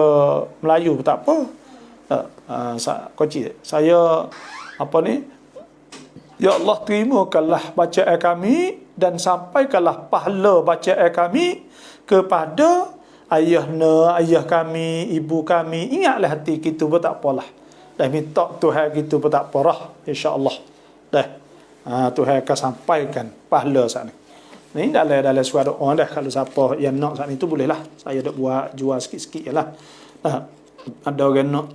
S1: Melayu tak apa. Koci saya apa ni, ya Allah terimakanlah bacaan kami dan sampaikanlah pahala bacaan kami kepada ayah kami, ibu kami. Ingatlah hati kita pun tak apalah. Dah minta Tuhan kita pun tak apa, insya-Allah. Tuhan akan sampaikan pahala saat ni. Ni dalam surat doa dah. Kalau siapa yang nak saat itu bolehlah. Saya dah buat jual sikit-sikit jelah. Ada orang nak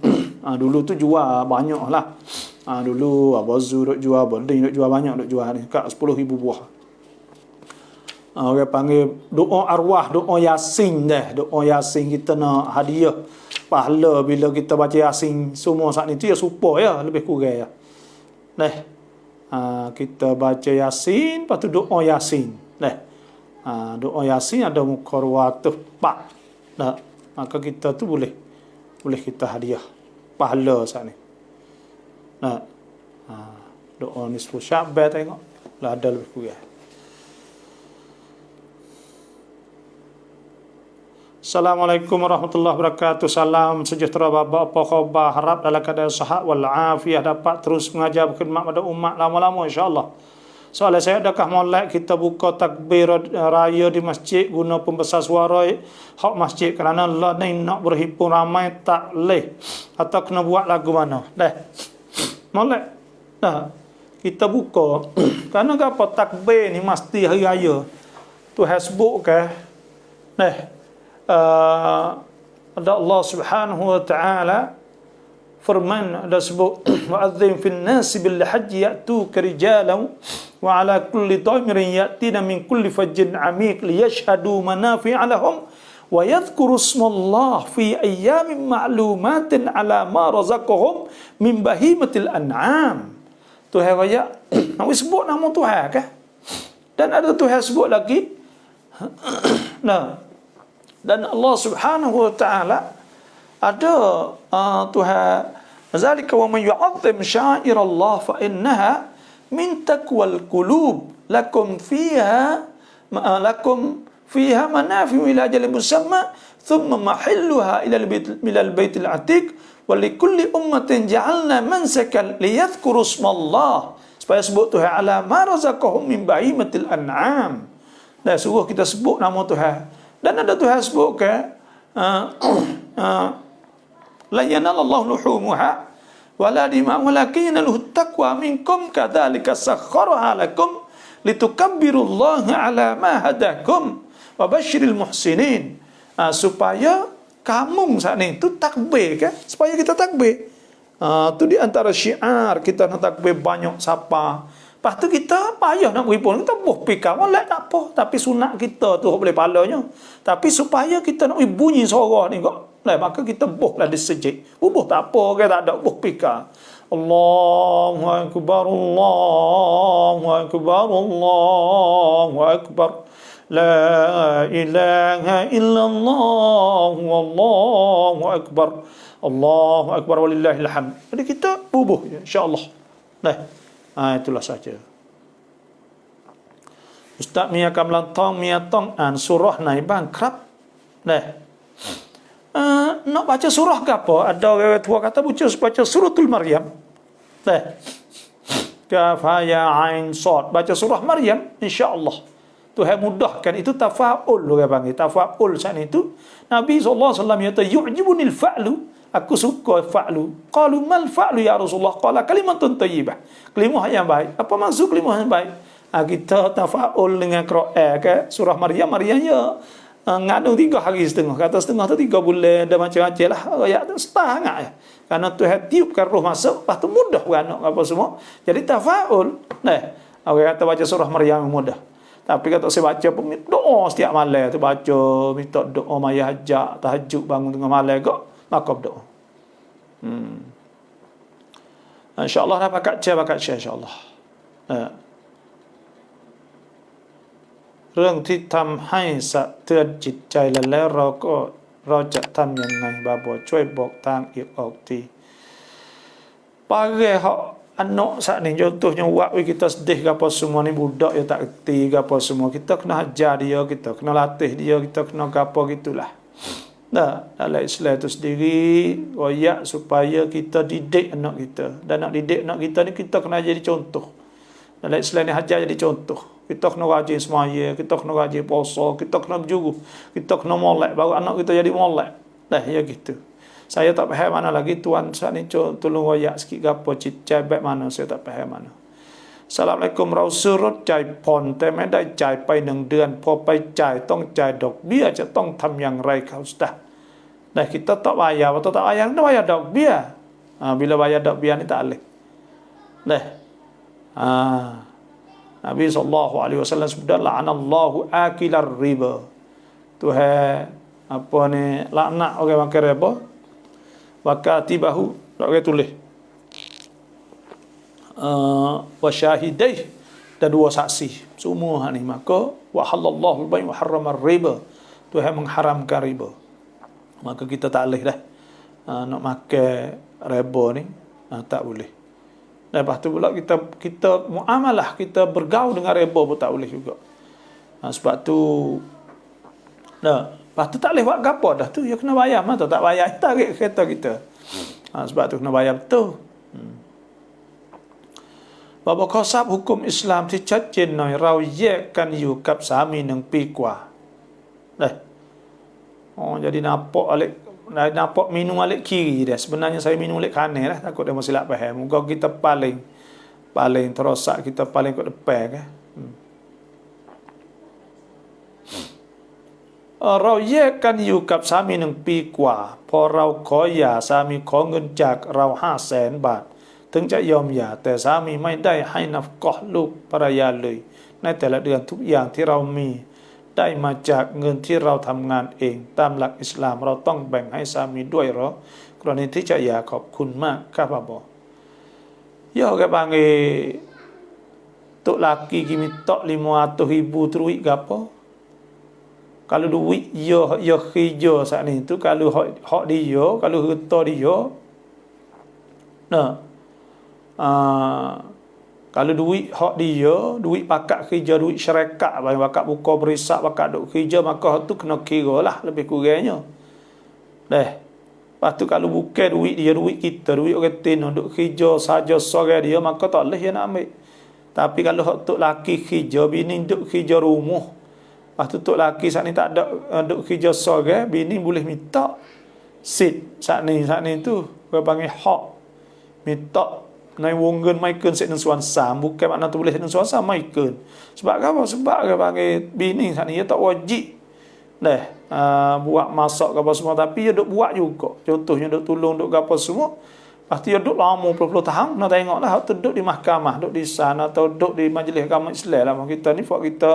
S1: dulu tu jual banyak lah. Dulu Abazu duk jual, Bonding duk jual banyak, duk jual ni kat 10,000 buah. Orang panggil doa arwah, doa Yasin dah. Doa Yasin kita nak hadiah pahala bila kita baca Yasin semua saat itu ya serupa ya, lebih kurang ya. Kita baca Yasin, lepas tu doa Yasin. Doa Yasin ada muka 204. Maka kita tu boleh kita hadiah pahala saat ni. Doa nisfu Sya'ban tengok lah ada lebih kurang. Assalamualaikum warahmatullahi wabarakatuh. Salam sejahtera bapa, apa khabar? Harap dalam keadaan sihat wal afiah dapat terus mengajar berkhidmat pada umat lama-lama insya-Allah. Soalan saya, adakah molek kita buka takbir raya di masjid guna pembesar suara hak masjid kerana Allah ni nak berhimpun ramai tak leh atau kena buat lagu mana? Molek. Kita buka kerana apa takbir ni mesti hari raya. Tuhan sebut ke? Ada Allah Subhanahu wa taala firman, ada sebut wa'adzim fil nasi bil hajji ya'tuka rijalan wa ala kulli dhamirin ya'tina min kulli fajjin 'amiq liyashhadu manafi'a lahum wa yadhkuru ismallah fi ayyamin ma'lumatin 'ala ma razaqahum min bahimatil an'am. Tuhan raya nak sebut nama Tuhan ke? Dan ada Tuhan sebut lagi dan Allah Subhanahu wa taala ada Tuhan zalika wa man yu'azzim sya'irallah fa innaha min taqwal qulub lakum fiha manafi'u ila ajalin musamma thumma mahilluha ila al-baitil atiq wa likulli ummatin ja'alna mansakan liyadhkuru ismallah, supaya sebut Tuhan ala ma razaqahum min bahimatil an'am. Dan suruh kita sebut nama Tuhan. Dan ada Tuhan sebut ke la yanalallahu luhumuha wala dima'u walakin yanaluhu taqwa minkum kadzalika sakhkharaha lakum litukabbirullaha ala ma hadakum wa basyiril muhsinin. Supaya kamu saat ni tu takbir kan, supaya kita takbir. Tu di antara syiar kita nak takbir banyak siapa Lepas tu kita payah nak beripun, kita buh pika molek tak apa, tapi sunat kita tu boleh palanya. Tapi supaya kita nak bunyi suara ni kok, maka kita buh lah di sejid. Buh tak apa, ke tak ada buh pika. Allahu akbar, Allahu akbar, Allahu akbar. La ilaha illallah, Allahu akbar. Allahu akbar walillahil hamd. Jadi kita bubuh insya-Allah. Itulah saja. Ustaz Mia Kamlantong Mia Tong an surah nai bangkrap. Nak baca surah ke apa? Ada orang tua kata baca suratul Maryam. Kaf ya ain sad. Baca surah Maryam insya-Allah. Tuhan mudahkan, itu tafaul orang panggil. Tafaul saat itu Nabi SAW kata yu'jibunil fa'lu, aku suka fa'lu. Qalu mal fa'lu ya Rasulullah? Qala kalimatun thayyibah, kalimah yang baik. Apa maksud kalimah yang baik? Kita tafaul dengan Quran ke surah Maryam ya ngadu 3 hari setengah, kata setengah tu 3 bulan, dah macam-macam lah ayat tu setengah ya. Karena Tuhan tiupkan roh masuk, lepas tu mudah beranak apa semua. Jadi tafaul. Orang kata baca surah Maryam mudah. Tapi kalau saya baca pun doa setiap malam tu, baca minta doa maya hajat tahajud bangun tengah malam kok maka berdoa. Insya-Allah dah bakat share insya-Allah. เรื่องที่ทำให้สะเทือนจิตใจแล้วเราจะทำยังไงบาบอช่วยบอกทางอีกออกที Pakai anak saat ni contohnya waktu kita sedih ke apa semua ni, budak ya tak kerti ke apa semua, kita kena ajar dia, kita kena latih dia, kita kena ke apa gitulah. Dalam Islam itu sendiri royak supaya kita didik anak kita, dan nak didik anak kita ni kita kena jadi contoh. Dalam Islam ni ajar jadi contoh. Kita kena rajin semaya, kita kena rajin puasa, kita kena berjuru, kita kena molek baru anak kita jadi molek. Ya gitu. Saya tak faham mana lagi tuan saat ni tolong royak sikit gapo cicai baik mana saya tak faham mana. Assalamualaikum เราซื้อรถจ่ายผ่อนแต่ไม่ได้จ่ายไป1 เดือนพอไปจ่ายต้องจ่ายดอกเบี้ยจะต้องทำอย่างไรครับอุสตาซ kita tak bayar atau tak bayar kena bayar dok บี้ย bila bayar dok บี้ย ni tak boleh. Nabi SAW sebut la'anallahu akilar riba. Tuhan apa ni laknat orang makan riba. Wakatibahu tak boleh tulis wasyahidai dan 2 saksi semua ni, maka wa halallahu al-bay' wa harrama riba, Tuhan mengharamkan riba, maka kita tak boleh dah nak makan riba ni, tak boleh. Lepas tu pula kita muamalah, kita bergaul dengan riba pun tak boleh juga. Sebab tu lepas tu tak boleh buat gapo dah tu, ya kena bayar mah, tak bayar tarik kereta kita. Sebab tu kena bayar betul. Bapa khosab hukum Islam ที่ชัดเจนหน่อยเราแยกกันอยู่กับสามี1 ปีกว่า jadi nampak minum alik kiri dia. Sebenarnya saya minum alik kanan lah, takut dia silap faham. Muka kita paling terosak, kita paling kat depan kan. เราแยกกันอยู่กับสามี1 ปีกว่าพอเราขอหย่าสามีขอเงินจากเรา500,000 บาทถึงจะยอมหย่าแต่สามีไม่ได้ให้นับกะห์ลูกภรรยาเลยในแต่ละเดือนทุกอย่างที่เรามีได้มาจากเงินที่เราทำงานเองตามหลักอิสลามเราต้องแบ่งให้สามีด้วยหรอกรณีที่จะหย่าขอบคุณมากครับบ่ya ke panggil tok laki ki minta 500,000 terus gapo. Kalau duit ya kerja saat ni tu, kalau hak dia, kalau harta dia, kalau duit hak dia, duit pakat kerja, duit syarikat, pakat buka berisak, pakat duk kerja, maka hak tu kena kira lah lebih kurangnya. Lepas tu kalau bukan duit dia, duit kita, duit orang tino duk kerja saja seorang dia, maka tak boleh dia nak ambil. Tapi kalau hak tok laki kerja, bini duk kerja rumah, lepas tu tok laki saat ni tak ada duk kerja seorang, bini boleh minta sit saat ni tu orang panggil hak, minta naik wonggen maikun set dengan suansa, bukan makna tu boleh set dengan suansa maikun. Sebab apa? Sebab orang panggil bini saat ni dia tak wajib buat masak apa semua, tapi dia duk buat juga. Contohnya duk tolong duk apa semua. Lepas tu dia duduk lama puluh-puluh tahun, nak tengoklah hak tu duduk di mahkamah, duduk di sana atau duduk di majlis agama Islam lah. Kita ni buat kita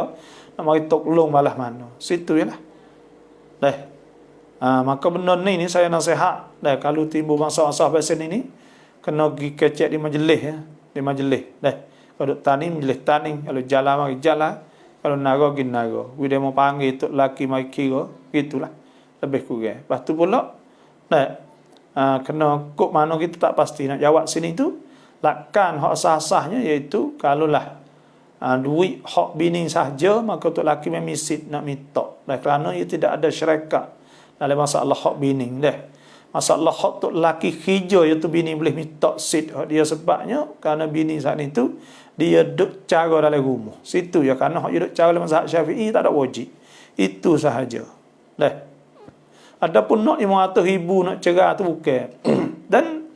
S1: nak mari tolong balas mana. Situ jelah. Dah. Maka benda ni saya nasihat dah, kalau timbul masalah-masalah pasal ini kena pergi kecek di majlis ya, di majlis. Dah. Kalau duduk tani majlis tani, kalau jalan mari jalan, kalau naga pergi naga. Bila mau panggil tok laki mari kira, gitulah. Lebih kurang. Lepas tu pula dah kena kok mana kita tak pasti nak jawab sini tu. Lakkan hak sah-sahnya iaitu kalaulah duit hak bini sahaja, maka tok laki memisit nak minta. Dah, kerana ia tidak ada syarikat dalam masalah hak bini dah. Masalah hak tok laki hijau iaitu bini boleh minta sit hak dia, sebabnya kerana bini saat itu dia duk cara dalam rumah. Situ ya, kerana hak dia duk cara dalam mazhab Syafi'i tak ada wajib. Itu sahaja. Dah. Adapun nak 500,000 nak cerai tu bukan. Dan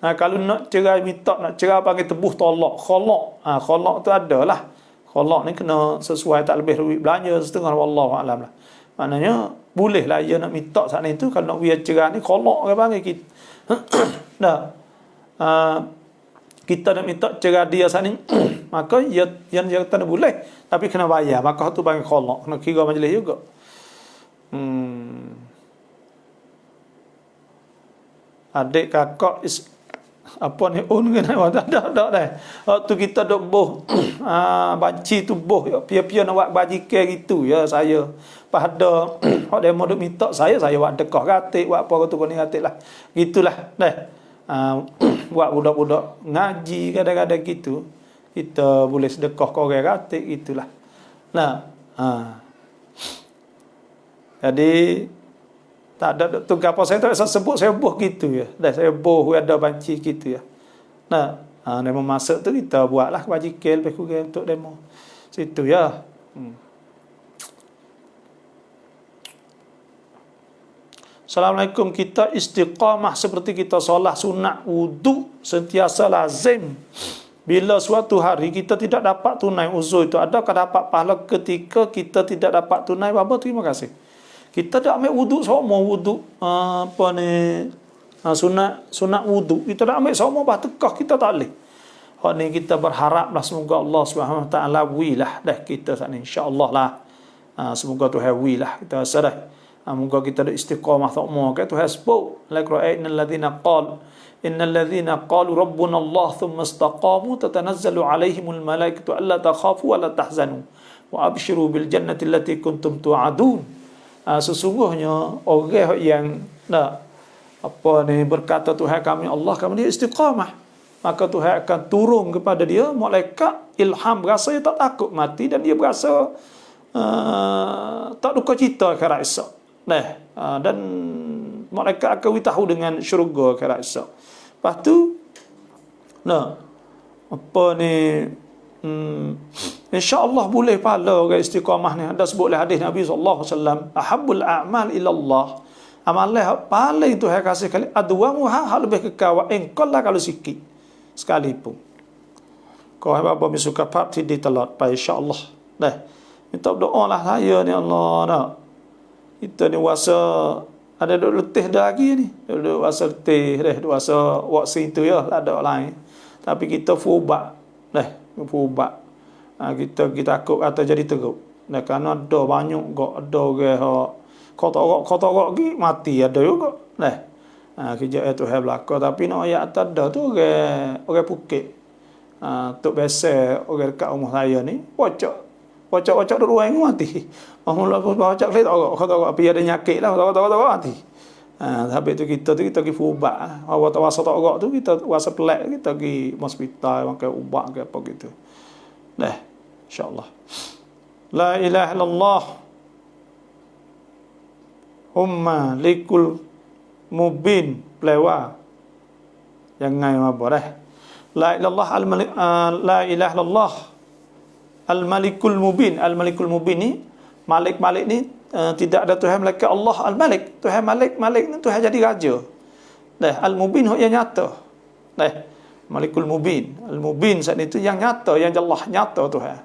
S1: kalau nak cerai minta nak cerai panggil tebus tolak, khalaq. Khalaq tu adalah. Khalaq ni kena sesuai tak lebih duit belanja setengah, wallahu alam lah. Maknanya boleh lah dia nak minta saat itu, kalau nak biar cerai ni khalaq ke panggil kita. Dah. Kita nak minta cerai dia saat ni maka yang dia kata boleh tapi kena bayar, maka tu panggil khalaq, kena kira majlis juga. Adik kakak apa ni kena tak ada dah. Waktu kita duk boh banci tu boh pia-pia nak buat bajikan gitu ya saya. Pada hak demo duk minta saya buat dekah katik, buat apa tu ni katik lah. Gitulah dah. Buat budak-budak ngaji kadang-kadang gitu. Kita boleh sedekah ke orang katik gitulah. Nah, jadi tak ada tu apa saya tak sebut, saya boh gitu ya. Dah saya boh ada banci gitu ya. Nah, demo masuk tu kita buatlah bajikan lebih kurang untuk demo. Situ ya. Assalamualaikum, kita istiqamah seperti kita solat sunat wudu sentiasa lazim. Bila suatu hari kita tidak dapat tunai uzur itu, adakah dapat pahala ketika kita tidak dapat tunai? Bapa terima kasih. Kita dah ambil wuduk semua, wuduk sunat wuduk kita dah ambil semua, bah tekah kita tak boleh. Hak ni kita berharaplah semoga Allah Subhanahu Wa Taala wilah dah kita saat ni, insya-Allah lah. Semoga Tuhan wilah kita sadar. Moga kita ada istiqamah semua ke Tuhan sebut la qura'inal ladzina qalu rabbuna Allah thumma istaqamu tatanazzalu alaihimul malaikatu alla takhafu wa la tahzanu wa abshiru bil jannati allati kuntum tu'adun. Sesungguhnya orang yang berkata Tuhan kami Allah, kami dia istiqamah, maka Tuhan akan turun kepada dia malaikat ilham, berasa dia tak takut mati dan dia berasa tak duka cita akhirat esok. Dan malaikat akan beritahu dengan syurga akhirat esok. Lepas tu insya-Allah boleh pahala orang istiqamah ni. Ada sebutlah hadis Nabi sallallahu alaihi wasallam, ahabbul a'mal ila Allah, amalan paling Tuhan kasih kali adwamuha, hal lebih kekal engkaulah kalau sikit sekalipun. Kau apa suka pak di telat pa insya-Allah. Dah. Minta doa lah saya ni Allah dah. Kita ni wasa ada duk letih dah lagi ni. Duk wasa letih dah, duk wasa waktu itu ya, tak ada lain. Tapi kita fubat dah, fubat. Kita takut kata jadi teruk. Dan kerana ada banyak ada orang kau tak lagi mati ada juga. Kerja itu hal belaka, tapi nak ayat atas ada tu orang Phuket. Tok biasa orang dekat rumah saya ni, wacak duk ruang mati. Mula wacak saya tak api ada nyakit lah, tak mati. Habis tu kita pergi fubat. Awak tak wasa tak agak tu kita wasa pelak, kita pergi hospital makan ubat ke apa gitu. Dah, insya-Allah. La ilaha illallah umma likul mubin plewa. Jangan apa dah. La ilallah al-malik, la ilaha illallah al-malikul mubin. Al-malikul mubin ni malik-malik ni tidak ada Tuhan melainkan Allah al-malik. Tuhan malik ni Tuhan jadi raja. Dah, al-mubin yang nyata. Dah, malikul mubin. Al-mubin saat itu yang nyata, yang jelas nyata Tuhan.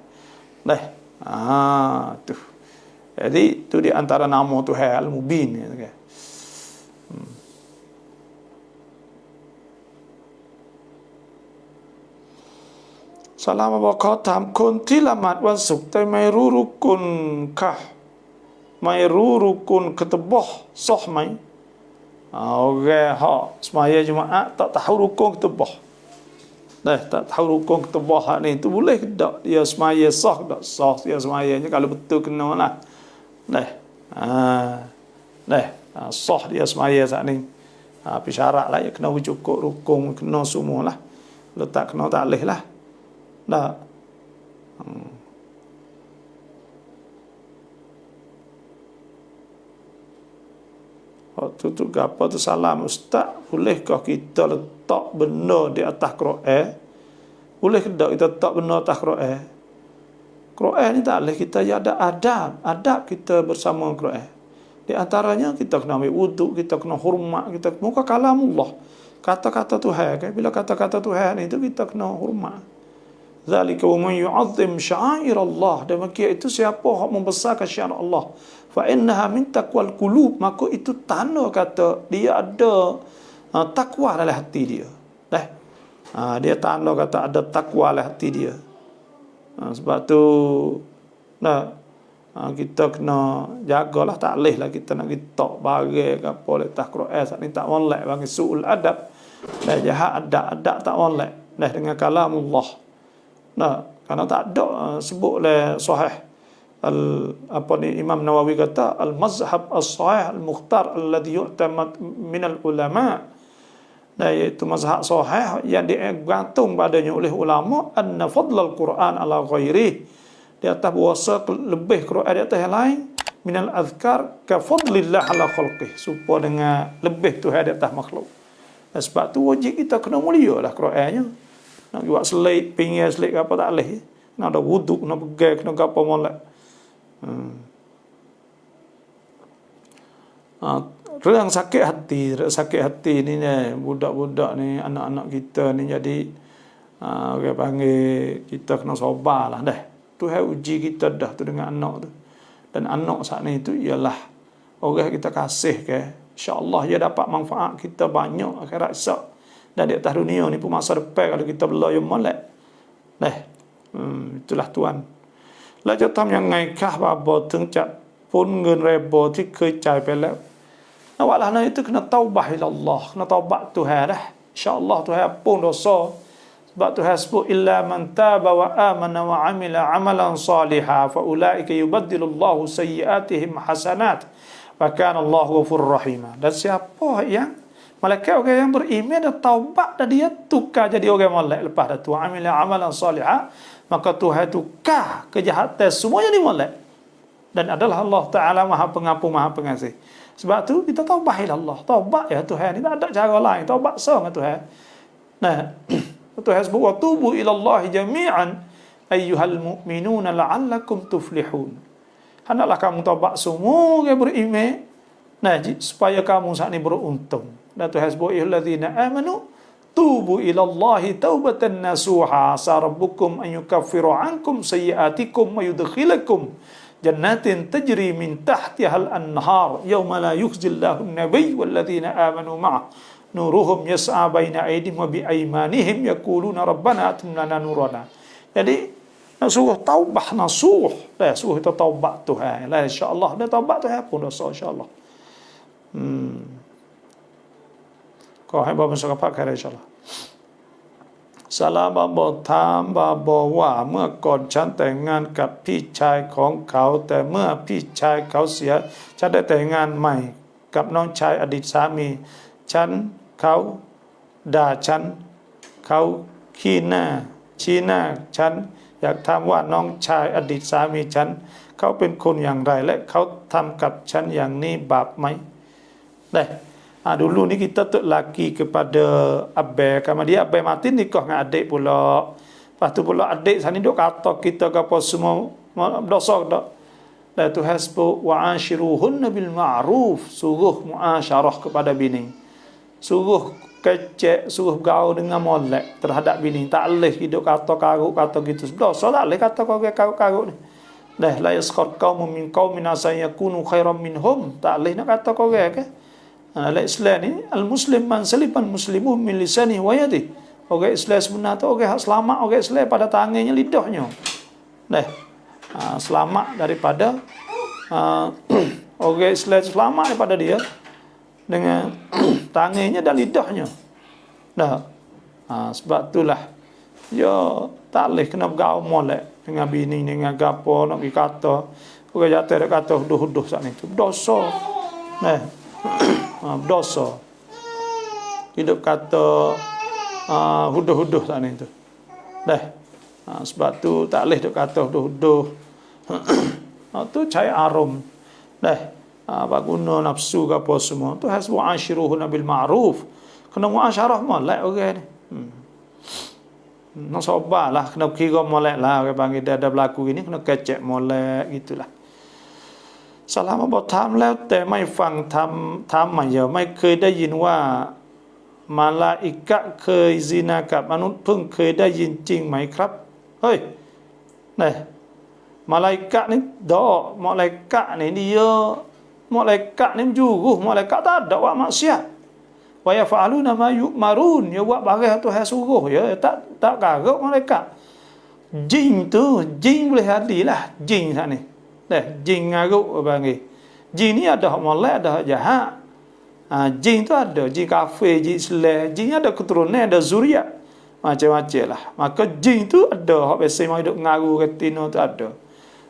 S1: Dah. Tu. Jadi tu di antara nama Tuhan al-mubin. สลามบอกขอถามคนที่ละหมาดวันศุกร์แต่ไม่รู้รุกุนค่ะไม่รู้รุกุนketubah sahไหมorang hak semaya Jumaat tak tahu rukun ketubah. Tak tahu rukun ketubah hak ni tu boleh ke tak dia semaya sah tak sah dia semayanya kalau betul kena lah. Sah dia semaya saat ni. Tapi syarat lah ya kena cukup rukun kena semua lah. Kalau tak kena tak boleh lah. Tak. Waktu tu apa tu salam ustaz, bolehkah kita letak benda di atas Quran? Boleh ke tak kita letak benda atas Quran? Quran ni tak boleh kita ada adab kita bersama Quran. Di antaranya kita kena ambil wuduk, kita kena hormat, kita muka kalamullah. Kata-kata Tuhan kan, bila kata-kata Tuhan itu kita kena hormat. Zalika wa man yu'azzim sya'airallah. Demikian itu siapa yang membesarkan syiar Allah, fa innaha min taqwal qulub, maka itu tanda kata dia ada takwa dalam hati dia. Dia tanda kata ada takwa dalam hati dia. Sebab tu kita kena jagalah, tak boleh lah kita nak gitak barang apa letak Quran saat ni tak molek bagi suul adab. Jahat adab tak molek dengan kalamullah. Karena tak ada sebut oleh sahih Imam Nawawi kata al-mazhab as-sahih al-mukhtar alladhi yu'tamad min al-ulama, iaitu mazhab sahih yang digantung padanya oleh ulama, anna fadlal Quran ala ghairi, di atas puasa lebih Quran di atas yang lain, min al-azkar ka fadlillah ala khalqih, supaya dengan lebih Tuhan di atas makhluk. Sebab tu wajib kita kena mulia lah Qurannya. Nak buat selit, pinggir selit apa tak boleh. Nak ada wuduk, nak pegang, kena apa molek. Orang sakit hati ni budak-budak ni, anak-anak kita ni jadi orang panggil kita kena sabar lah dah. Tuhan uji kita dah tu dengan anak tu. Dan anak saat ni tu ialah orang kita kasih ke. InsyaAllah dia dapat manfaat kita banyak akhirat esok. Dan di atas dunia ni pun masa depan kalau kita bela yang molek. Itulah Tuhan. Lahจะทำยังไงคะว่าบ่ถึงจะพ้นเงินribaที่เคยจ่ายไปแล้ว Awalnya itu kena taubah ila Allah, kena taubat Tuhan dah. InsyaAllah Tuhan ampun dosa. Sebab Tuhan sebut illa man taba wa amana wa amila amalan salihan fa ulaika yubaddilullahu sayyiatihim hasanat wa kana Allahu ghafurur rahim. Dan siapa yang malaikat orang yang beriman dan taubat dan dia tukar jadi orang molek lepas dah tu amila amalan salihah, maka Tuhan tukar kejahatan semuanya di molek. Dan adalah Allah Ta'ala Maha Pengampun, Maha Pengasih. Sebab tu kita taubat ila Allah. Taubat ya Tuhan ni tak ada cara lain. Taubat sama Tuhan. Tuhan sebut wa tubu ila Allah jami'an ayyuhal mu'minuna la'allakum tuflihun. Hendaklah kamu taubat semua yang beriman supaya kamu saat ini beruntung. Dan Tuhan sebut ayyuhallazina amanu tubu ila Allahi taubatan nasuha asa rabbukum an yukaffiru ankum sayyi'atikum wa yudkhilakum jannatin tajri min tahtiha al-anhar yawma la yukhzillahu an-nabiy walladzina amanu ma'ah nuruhum yas'a baina aydihim wa bi aymanihim yaquluna rabbana atim lana nurana. Jadi suruh taubah nasuh, suruh kita taubat Tuhan. Insya-Allah dah taubat Tuhan pun dosa insya-Allah. Kau hai bapa sokap kare insya-Allah. สลาบาบอกถามบาบอกว่าเมื่อก่อนฉันแต่งงานกับพี่ชายของเขาแต่เมื่อพี่ชายเขาเสียฉันได้แต่งงานใหม่กับน้องชายอดีตสามีฉันเขาด่าฉันเขาขี้หน้าชี้หน้าฉันอยากถามว่าน้องชายอดีตสามีฉันเขาเป็นคนอย่างไรและเขาทำกับฉันอย่างนี้บาปไหมได้dulu ni kita tuk laki kepada abai, kemudian abai mati nikah dengan adik pula. Lepas tu pula adik sana duk kata kita ke apa semua dosa tak. Dan Tuhan sebut wa'ashiruhunna bil ma'ruf, suruh muasyarah kepada bini. Suruh kecek, suruh gaul dengan molek terhadap bini. Tak boleh hidup kata karuk kata gitu. Dosa tak boleh kata kau karuk ni. Dah la yaskhar qaumun min qaumin asa yakunu khairan minhum. Tak boleh nak kata kau ke. Islam ni al-muslim man saliban muslimun min lisanihi wa yadihi Orang Islam sebenar tu orang hak selamat orang Islam pada tangannya lidahnya. Selamat daripada orang Islam selamat daripada dia dengan tangannya dan lidahnya. Sebab itulah dia tak boleh kena bergaul molek dengan bini dengan gapo nak pergi kata orang jatuh dak kata huduh-huduh sat ni tu dosa. Dosa. Hidup kata huduh-huduh sat ni tu. Sebab tu tak boleh duk kata huduh-huduh. Tu cai arum. Apa guna nafsu ke apa semua. Tu hasbu ashiruhuna bil ma'ruf. Kena muasyarah molek orang ni. Nak sabar lah, kena kira molek lah orang panggil dia ada berlaku ini kena kecek molek gitulah. สลามบอกถามแล้วแต่ไม่ฟังทำมาเยอะไม่เคยได้ยินว่ามาลาอิกะเคยซินากับมนุษย์เพิ่งเคยได้ยินจริงไหมครับเฮ้ยนี่มาลาอิกะนี่ดอมาลาอิกะนี่dia malaikat ni menjuruh malaikat tak ada buat maksiat wa yaf'aluna ma yu'marun ya buat barang Tuhan suruh ya tak garuk malaikat jin tu jin boleh hadilah jin sana ni jin ngaruk panggil jin ni ada hak molek ada hak jahat jin tu ada jin kafir jin Islam jin ada keturunan ada zuriat macam-macam lah maka jin tu ada hak biasa mai duk ngaru retina tu ada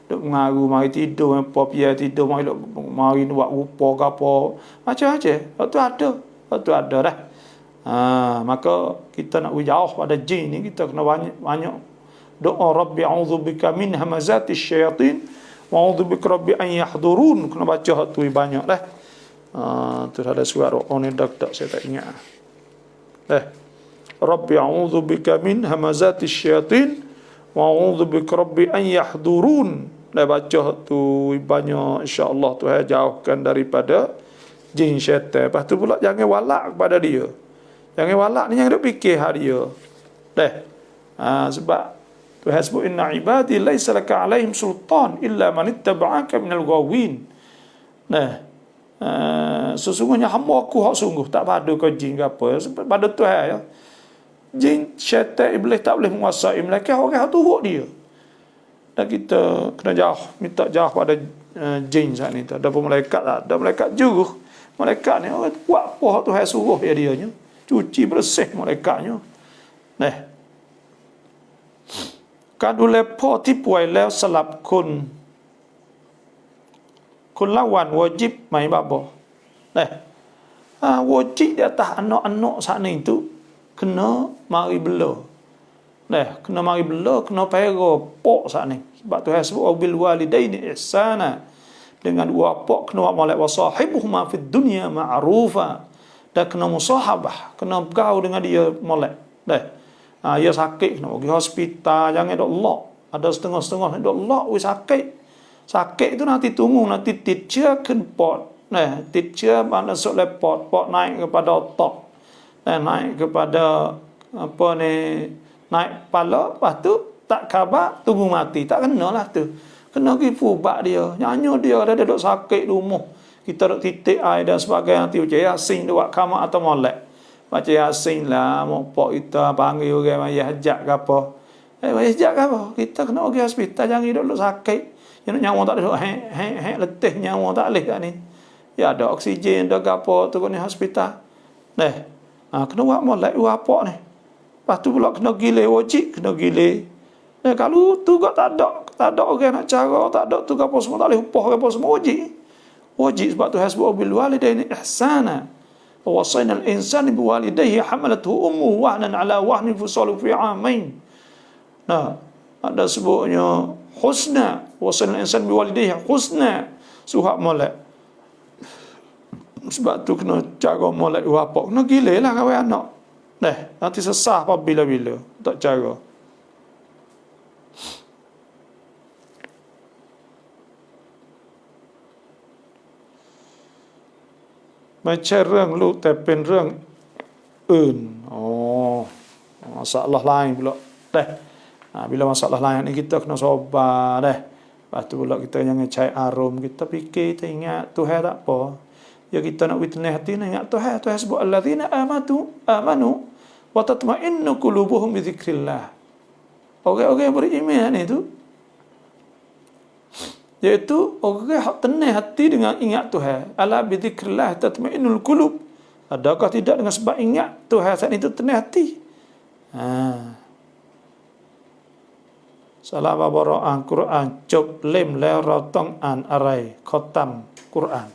S1: duk ngaru mari tidur apa pia tidur mari buat rupa ke apa macam-macam tu ada dah maka kita nak jauh pada jin ni kita kena banyak doa rabbi a'udzubika min hamazatis syayatin wa a'udzubika rabbi an yahdurun kena baca tu banyak dah tu ada surat doa ni dak saya tak ingat rabbi a'udzubika min hamazatis syayatin wa a'udzubika rabbi an yahdurun dah baca tu banyak insya-Allah Tuhan jauhkan daripada jin syaitan. Lepas tu pula jangan walak kepada dia. Jangan walak ni jangan duk fikir hak dia. Sebab Tuhan sebut inna ibadi laisa laka alaihim sultan illa man ittaba'aka minal ghawin. Sesungguhnya hamba aku hak sungguh tak padu ke jin ke apa pada Tuhan ya. Jin syaitan iblis tak boleh menguasai mereka orang hak turut dia. Dan kita kena jauh, minta jauh pada jin saat ni. Ada pun malaikat tak? Ada malaikat juruh. Malaikat ni orang buat apa Tuhan suruh dia nya. Cuci bersih malaikatnya. Kan ดูแลพ่อที่ป่วยแล้วสลับคนละวันวาจิบไหมบาบ่wajib di atas anak-anak saat ni tu kena mari bela. Kena mari bela, kena pera pok saat ni. Sebab Tuhan sebut bil walidaini ihsana. Dengan dua pok kena buat molek wasahibuhuma fid dunya ma'rufa. Dan kena musahabah, kena bergaul dengan dia molek. Dia sakit kena pergi hospital, jangan dok lock. Ada setengah-setengah dok lock we sakit. Sakit tu nanti tunggu nanti tiada kenpot. Tiada mana sok lepot, pot naik kepada otak. Naik kepada apa ni naik kepala, lepas tu tak khabar, tunggu mati. Tak kena lah tu. Kena pergi fubak dia. Nyanyi dia ada duduk sakit di rumah. Kita duduk titik air dan sebagainya. Nanti macam Yasin dia buat kamar atau molek. Macam Yasin lah. Mokpok kita panggil orang maya hajat ke apa. Maya hajat ke apa. Kita kena pergi hospital. Jangan duduk sakit. Yang nyawa tak duduk hek letih. Nyawa tak boleh kat ni. Ya ada oksigen, ada apa tu kat ni hospital. Kena buat molek buat apa ni. Lepas tu pula kena gile wajib, kena gile. Kalau tu tak ada orang nak cara, tak ada tu apa semua, tak boleh upah apa semua wajib. Wajib sebab Tuhan sebut bil walidaini ihsana. Wa wasaina al-insana bi walidayhi hamalathu ummuhu wahnan ala wahnin fisalu fi 'amain. Ada sebutnya husna, wasaina al-insana bi walidayhi husna. Suhak molek. Sebab tu kena cara molek apa, kena gile lah kawan anak. Nanti sesah apa bila-bila. Tak cara. Macam เรื่องลูกแต่เป็นเรื่องอื่น masalah lain pula. Bila masalah lain ni kita kena sabar dah. Lepas tu pula kita jangan cai arum. Kita fikir, kita ingat Tuhan tak apa. Ya kita nak witness hati ni ingat Tuhan. Tuhan sebut alladzina amanu wa tatma'innu qulubuhum bi dzikrillah. Orang-orang yang beriman itu iaitu orang yang tenang hati dengan ingat Tuhan. Ala bi dzikrillah tatma'innul qulub. Adakah tidak dengan sebab ingat Tuhan saat itu tenang hati? Salam bara'an Quran cop lem le rotong an arai khotam Quran.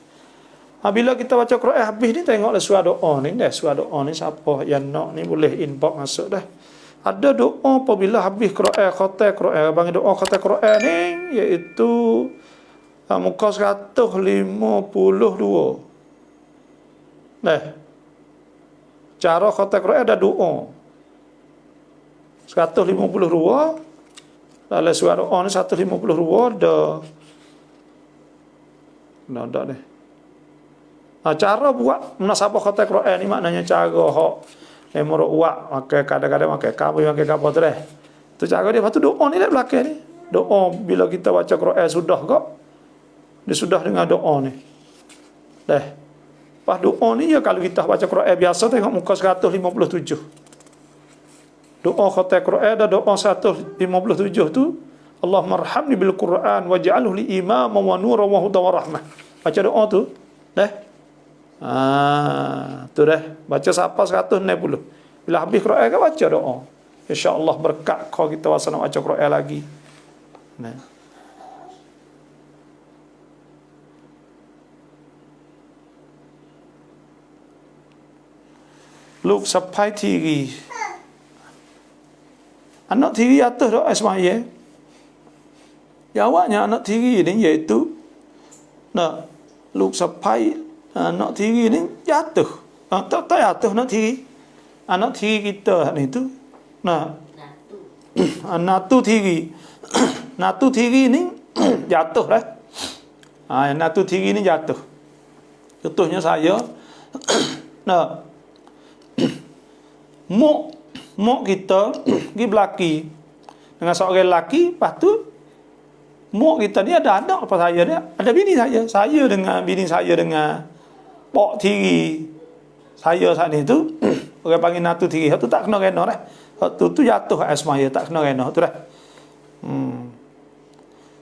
S1: Bila kita baca Quran habis ni tengoklah surah doa ni dah. Surah doa ni siapa yang nak ni boleh inbox masuk dah. Ada doa apabila habis Quran khatam Quran, bagi doa khatam Quran ni iaitu muka 152. Nah. Cara khatam Quran ada doa. 152. Dalam surah doa ni 152 ada. Ada ni. Cara buat munasabah khatam Quran ni maknanya cara hak lemur uak makai kadang-kadang makai kamu makai apa tu dah. Tu cara dia. Lepas tu doa ni dah belakang ni. Doa bila kita baca Quran sudah kok. Dia sudah dengan doa ni. Dah. Lepas doa ni ya kalau kita baca Quran biasa tengok muka 157. Doa khatam Quran ada doa 157 tu. Allahumma arhamni bil Quran waj'alhu li imama wa nuran wa hudan wa rahmah. Baca doa tu. Dah. Tu dah. Baca sampai 160. Bila habis Quran kan baca doa. InsyaAllah berkat kau kita wasana baca Quran lagi. Nah. Luk sampai tiri. Anak tiri atas doa semaya. Jawabnya anak tiri ni iaitu nak luk sampai anak tiri ni jatuh. Tak jatuh anak tiri. Anak tiri kita ni tu nah natu tiri. Natu tiri ni jatuh dah. Natu tiri ni jatuh. Contohnya saya nah Mok kita pergi belaki dengan seorang lelaki. Lepas tu mok kita ni ada anak apa saya dia. Ada bini saya. Saya dengan bini saya dengan pok tiri saya saat ni tu orang panggil natu tiri. Hak tu tak kena rena dah. Hak tu jatuh asmaya tak kena rena tu dah.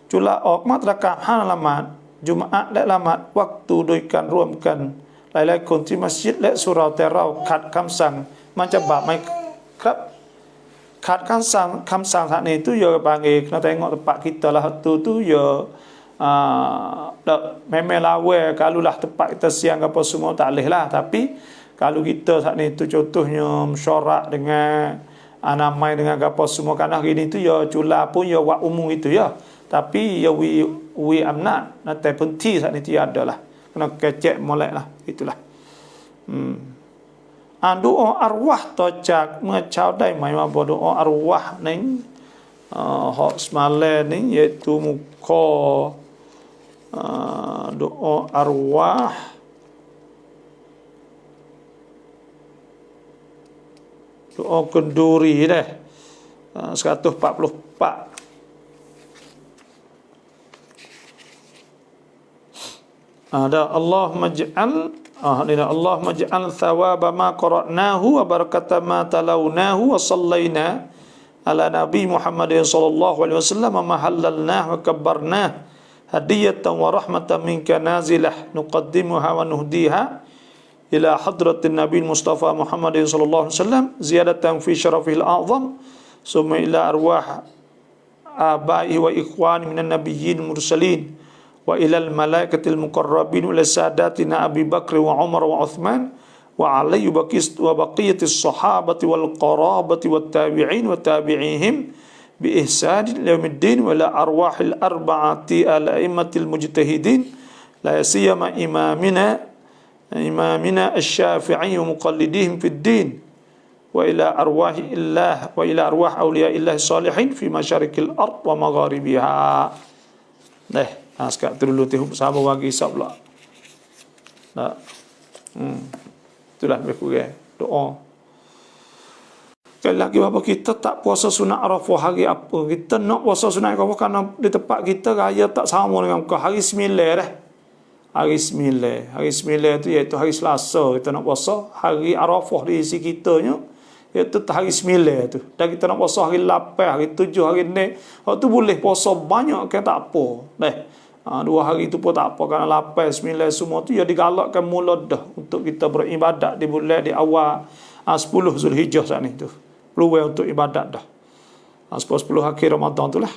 S1: Cula okmat rakam halamat Jumaat lek lamat waktu doikan ruamkan lai-lai kunti masjid lek surau terau kat kamsang macam bab mai kerap kat kamsang saat ni tu ya panggil kena tengok tempat kita lah tu ya memang lawa kalau lah tempat kita siang apa semua tak boleh lah. Tapi kalau kita saat ni tu contohnya mesyuarat dengan namai dengan apa semua kanah gini tu ya cula pun ya wak umum itu ya. Tapi ya we amnat nanti penti saat ni tiada lah. Kena kecek molek lah itulah. Doa arwah tocak mengecau dai mai apa doa arwah ni hak semalam ni iaitu muka doa arwah doa kenduri dah 144. Ada Allahumma ij'al Allahumma ij'al thawaba ma qara'nahu wa barakata ma talawnahu wa sallayna ala nabi Muhammadin sallallahu alaihi wasallam ma halalnahu wa kabbarnahu hadiyatan wa rahmatan minka nazilah nuqaddimuha wa nuhdiha ila hadratin nabi Mustafa Muhammadin sallallahu alaihi wasallam ziyadatan fi syarafil a'zam summa ila arwah abai wa ikhwani minan nabiyyin mursalin wa ilal malaikatil muqarrabin wa sadatina Abi Bakr wa Umar wa Uthman wa Ali wa baqiyatis sahabati wal qarabati wat tabi'in wa tabi'ihim bi ihsan ila yaumiddin wa la arwahil arba'ati al a'immatil mujtahidin la siyama imamina asy-Syafi'i wa muqallidihim fid din wa ila arwah awliya illah salihin fi masyarikil ard wa magharibiha. Sekarang tu dulu sama bagi isap pula. Nah. Itulah lebih kurang doa. Sekali lagi bapak kita tak puasa sunat Arafah hari apa. Kita nak puasa sunat Arafah kerana di tempat kita raya tak sama dengan muka hari 9 dah. Hari 9 tu iaitu hari Selasa kita nak puasa. Hari Arafah di sisi kitanya Itu hari 9 tu. Dan kita nak puasa hari 8, hari 7, hari ni. Waktu tu boleh puasa banyak kan tak apa. Dua hari tu pun tak apa. Kerana 8, 9 semua tu ya digalakkan mula dah. Untuk kita beribadat di bulan di awal 10 Zulhijjah saat ni tu. Peluang untuk ibadat dah. 10 akhir Ramadan tu lah.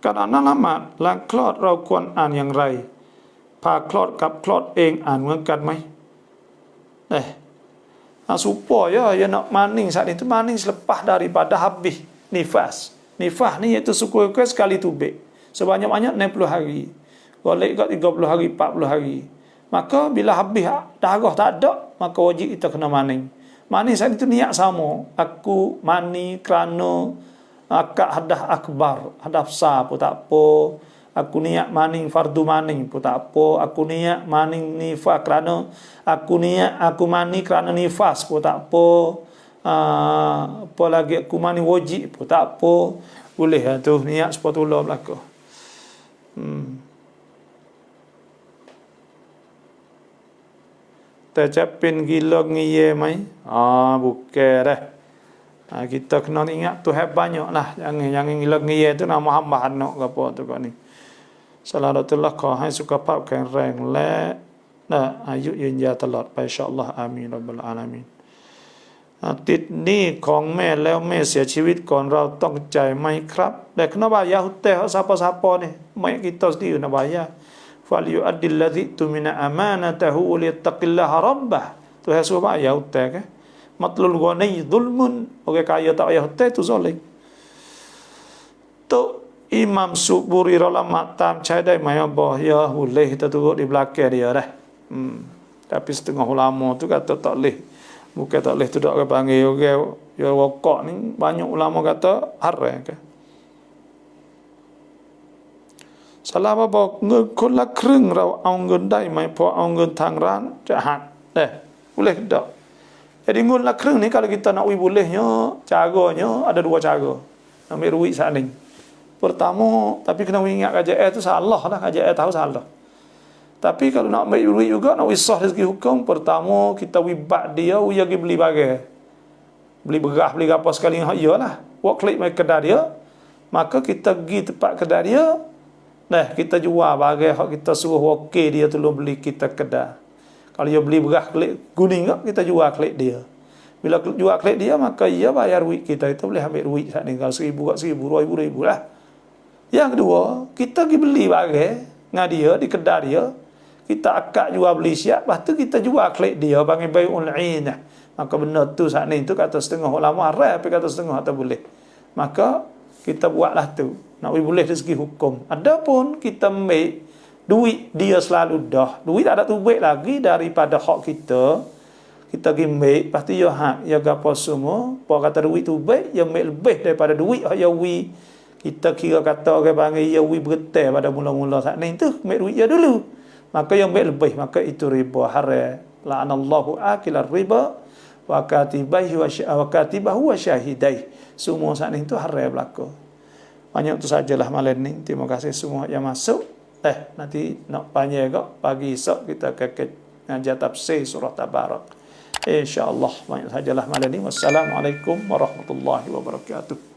S1: Kerana lama lang klot rau Quran an yang rai. Pa klot kap klot eng an เหมือนกันไหม supaya ya nak maning saat itu maning selepas daripada habis nifas. Nifas ni iaitu suku-suku sekali tubik. Sebanyak-banyak 60 hari. Golek kat 30 hari, 40 hari. Maka bila habis darah tak ada, maka wajib kita kena maning. Maning saat itu niat sama. Aku mani kerana akad hadah akbar, hadah besar pun tak apa. Aku niat maning fardu maning pun tak apa. Aku niat maning nifas kerana aku mani kerana nifas pun tak apa. Apa lagi aku mani wajib pun tak apa. Boleh lah tu niat sepatutnya berlaku. Tercapin gila ngiye mai. Bukan dah. Kita kena ingat Tuhan banyak lah. Jangan gila ngiye tu nama hamba anak ke apa tu kau ni. Salavatullah ขอให้สุขภาพแข็งแรงและอายุยืนยาวตลอดไปอินชาอัลลอฮ์อามีนร็อบบลอาลามีนติดหนี้ของแม่แล้วแม่เสียชีวิตก่อนเราต้องจ่ายไหมครับแต่kenapa bayar hutang siapa-siapa ni mak kita sendiri nak bayar fal yu'addil ladzi tumina amanatahu wa liyattaqillaha rabbah tu suruh bayar hutang kan matlul ghani zulmun orang kaya tak bayar hutang tu zalim tu Imam Suburi ulama tam cai dai mai apa ya boleh kita turut di belakang dia dah. Tapi setengah ulama tu kata tak leh. Bukan tak leh tu dak ke panggil orang ya rokok ni banyak ulama kata haram ke. Salah apaเงินคนละครึ่งเราเอาเงินได้ไหมพอเอาเงินทางร้านจะหักboleh tak. Jadi เงินละครึ่งni kalau kita nak bolehnya caranya ada dua cara. Ambil duit saat ni. Pertama, tapi kena ingat KJL tu salah lah, KJL tahu salah. Tapi kalau nak ambil duit juga, nak wisah dari segi hukum, pertama kita wibat dia, dia pergi beli bagai. Beli beras, beli apa sekali, iyalah. Buat klik mai kedai dia, maka kita pergi tempat kedai dia, kita jual bagai, kita suruh okey dia tolong beli kita kedai. Kalau dia beli beras klik kuning, kita jual klik dia. Bila jual klik dia, maka ia bayar duit kita boleh ambil duit saat ni. Kalau 1,000 kat 1,000, 2,000 lah. Yang kedua, kita pergi beli bagai dengan dia di kedai dia. Kita akad jual beli siap, lepas tu kita jual klik dia panggil bai'ul 'ainah. Maka benar tu saat ni tu kata setengah ulama haram, tapi kata setengah tak boleh. Maka kita buatlah tu. Nak boleh dari segi hukum. Adapun kita ambil duit dia selalu dah. Duit tak ada tubik lagi daripada hak kita. Kita pergi ambil, lepas tu ya hak, ya gapo semua. Apa kata duit tubik, ya ambil lebih daripada duit hak ya wi. Kita kira kata orang panggil ya wi bergetar pada mula-mula saat ni tu ambil duit dia dulu. Maka yang ambil lebih, maka itu riba haram. La'anallahu akilar riba wa katibahu wa syahidai. Semua saat ni tu haram berlaku. Banyak tu sajalah malam ni. Terima kasih semua yang masuk. Nanti nak panjang ke pagi esok kita ke ngajar tafsir surah Tabarak. InsyaAllah banyak sajalah malam ni. Wassalamualaikum warahmatullahi wabarakatuh.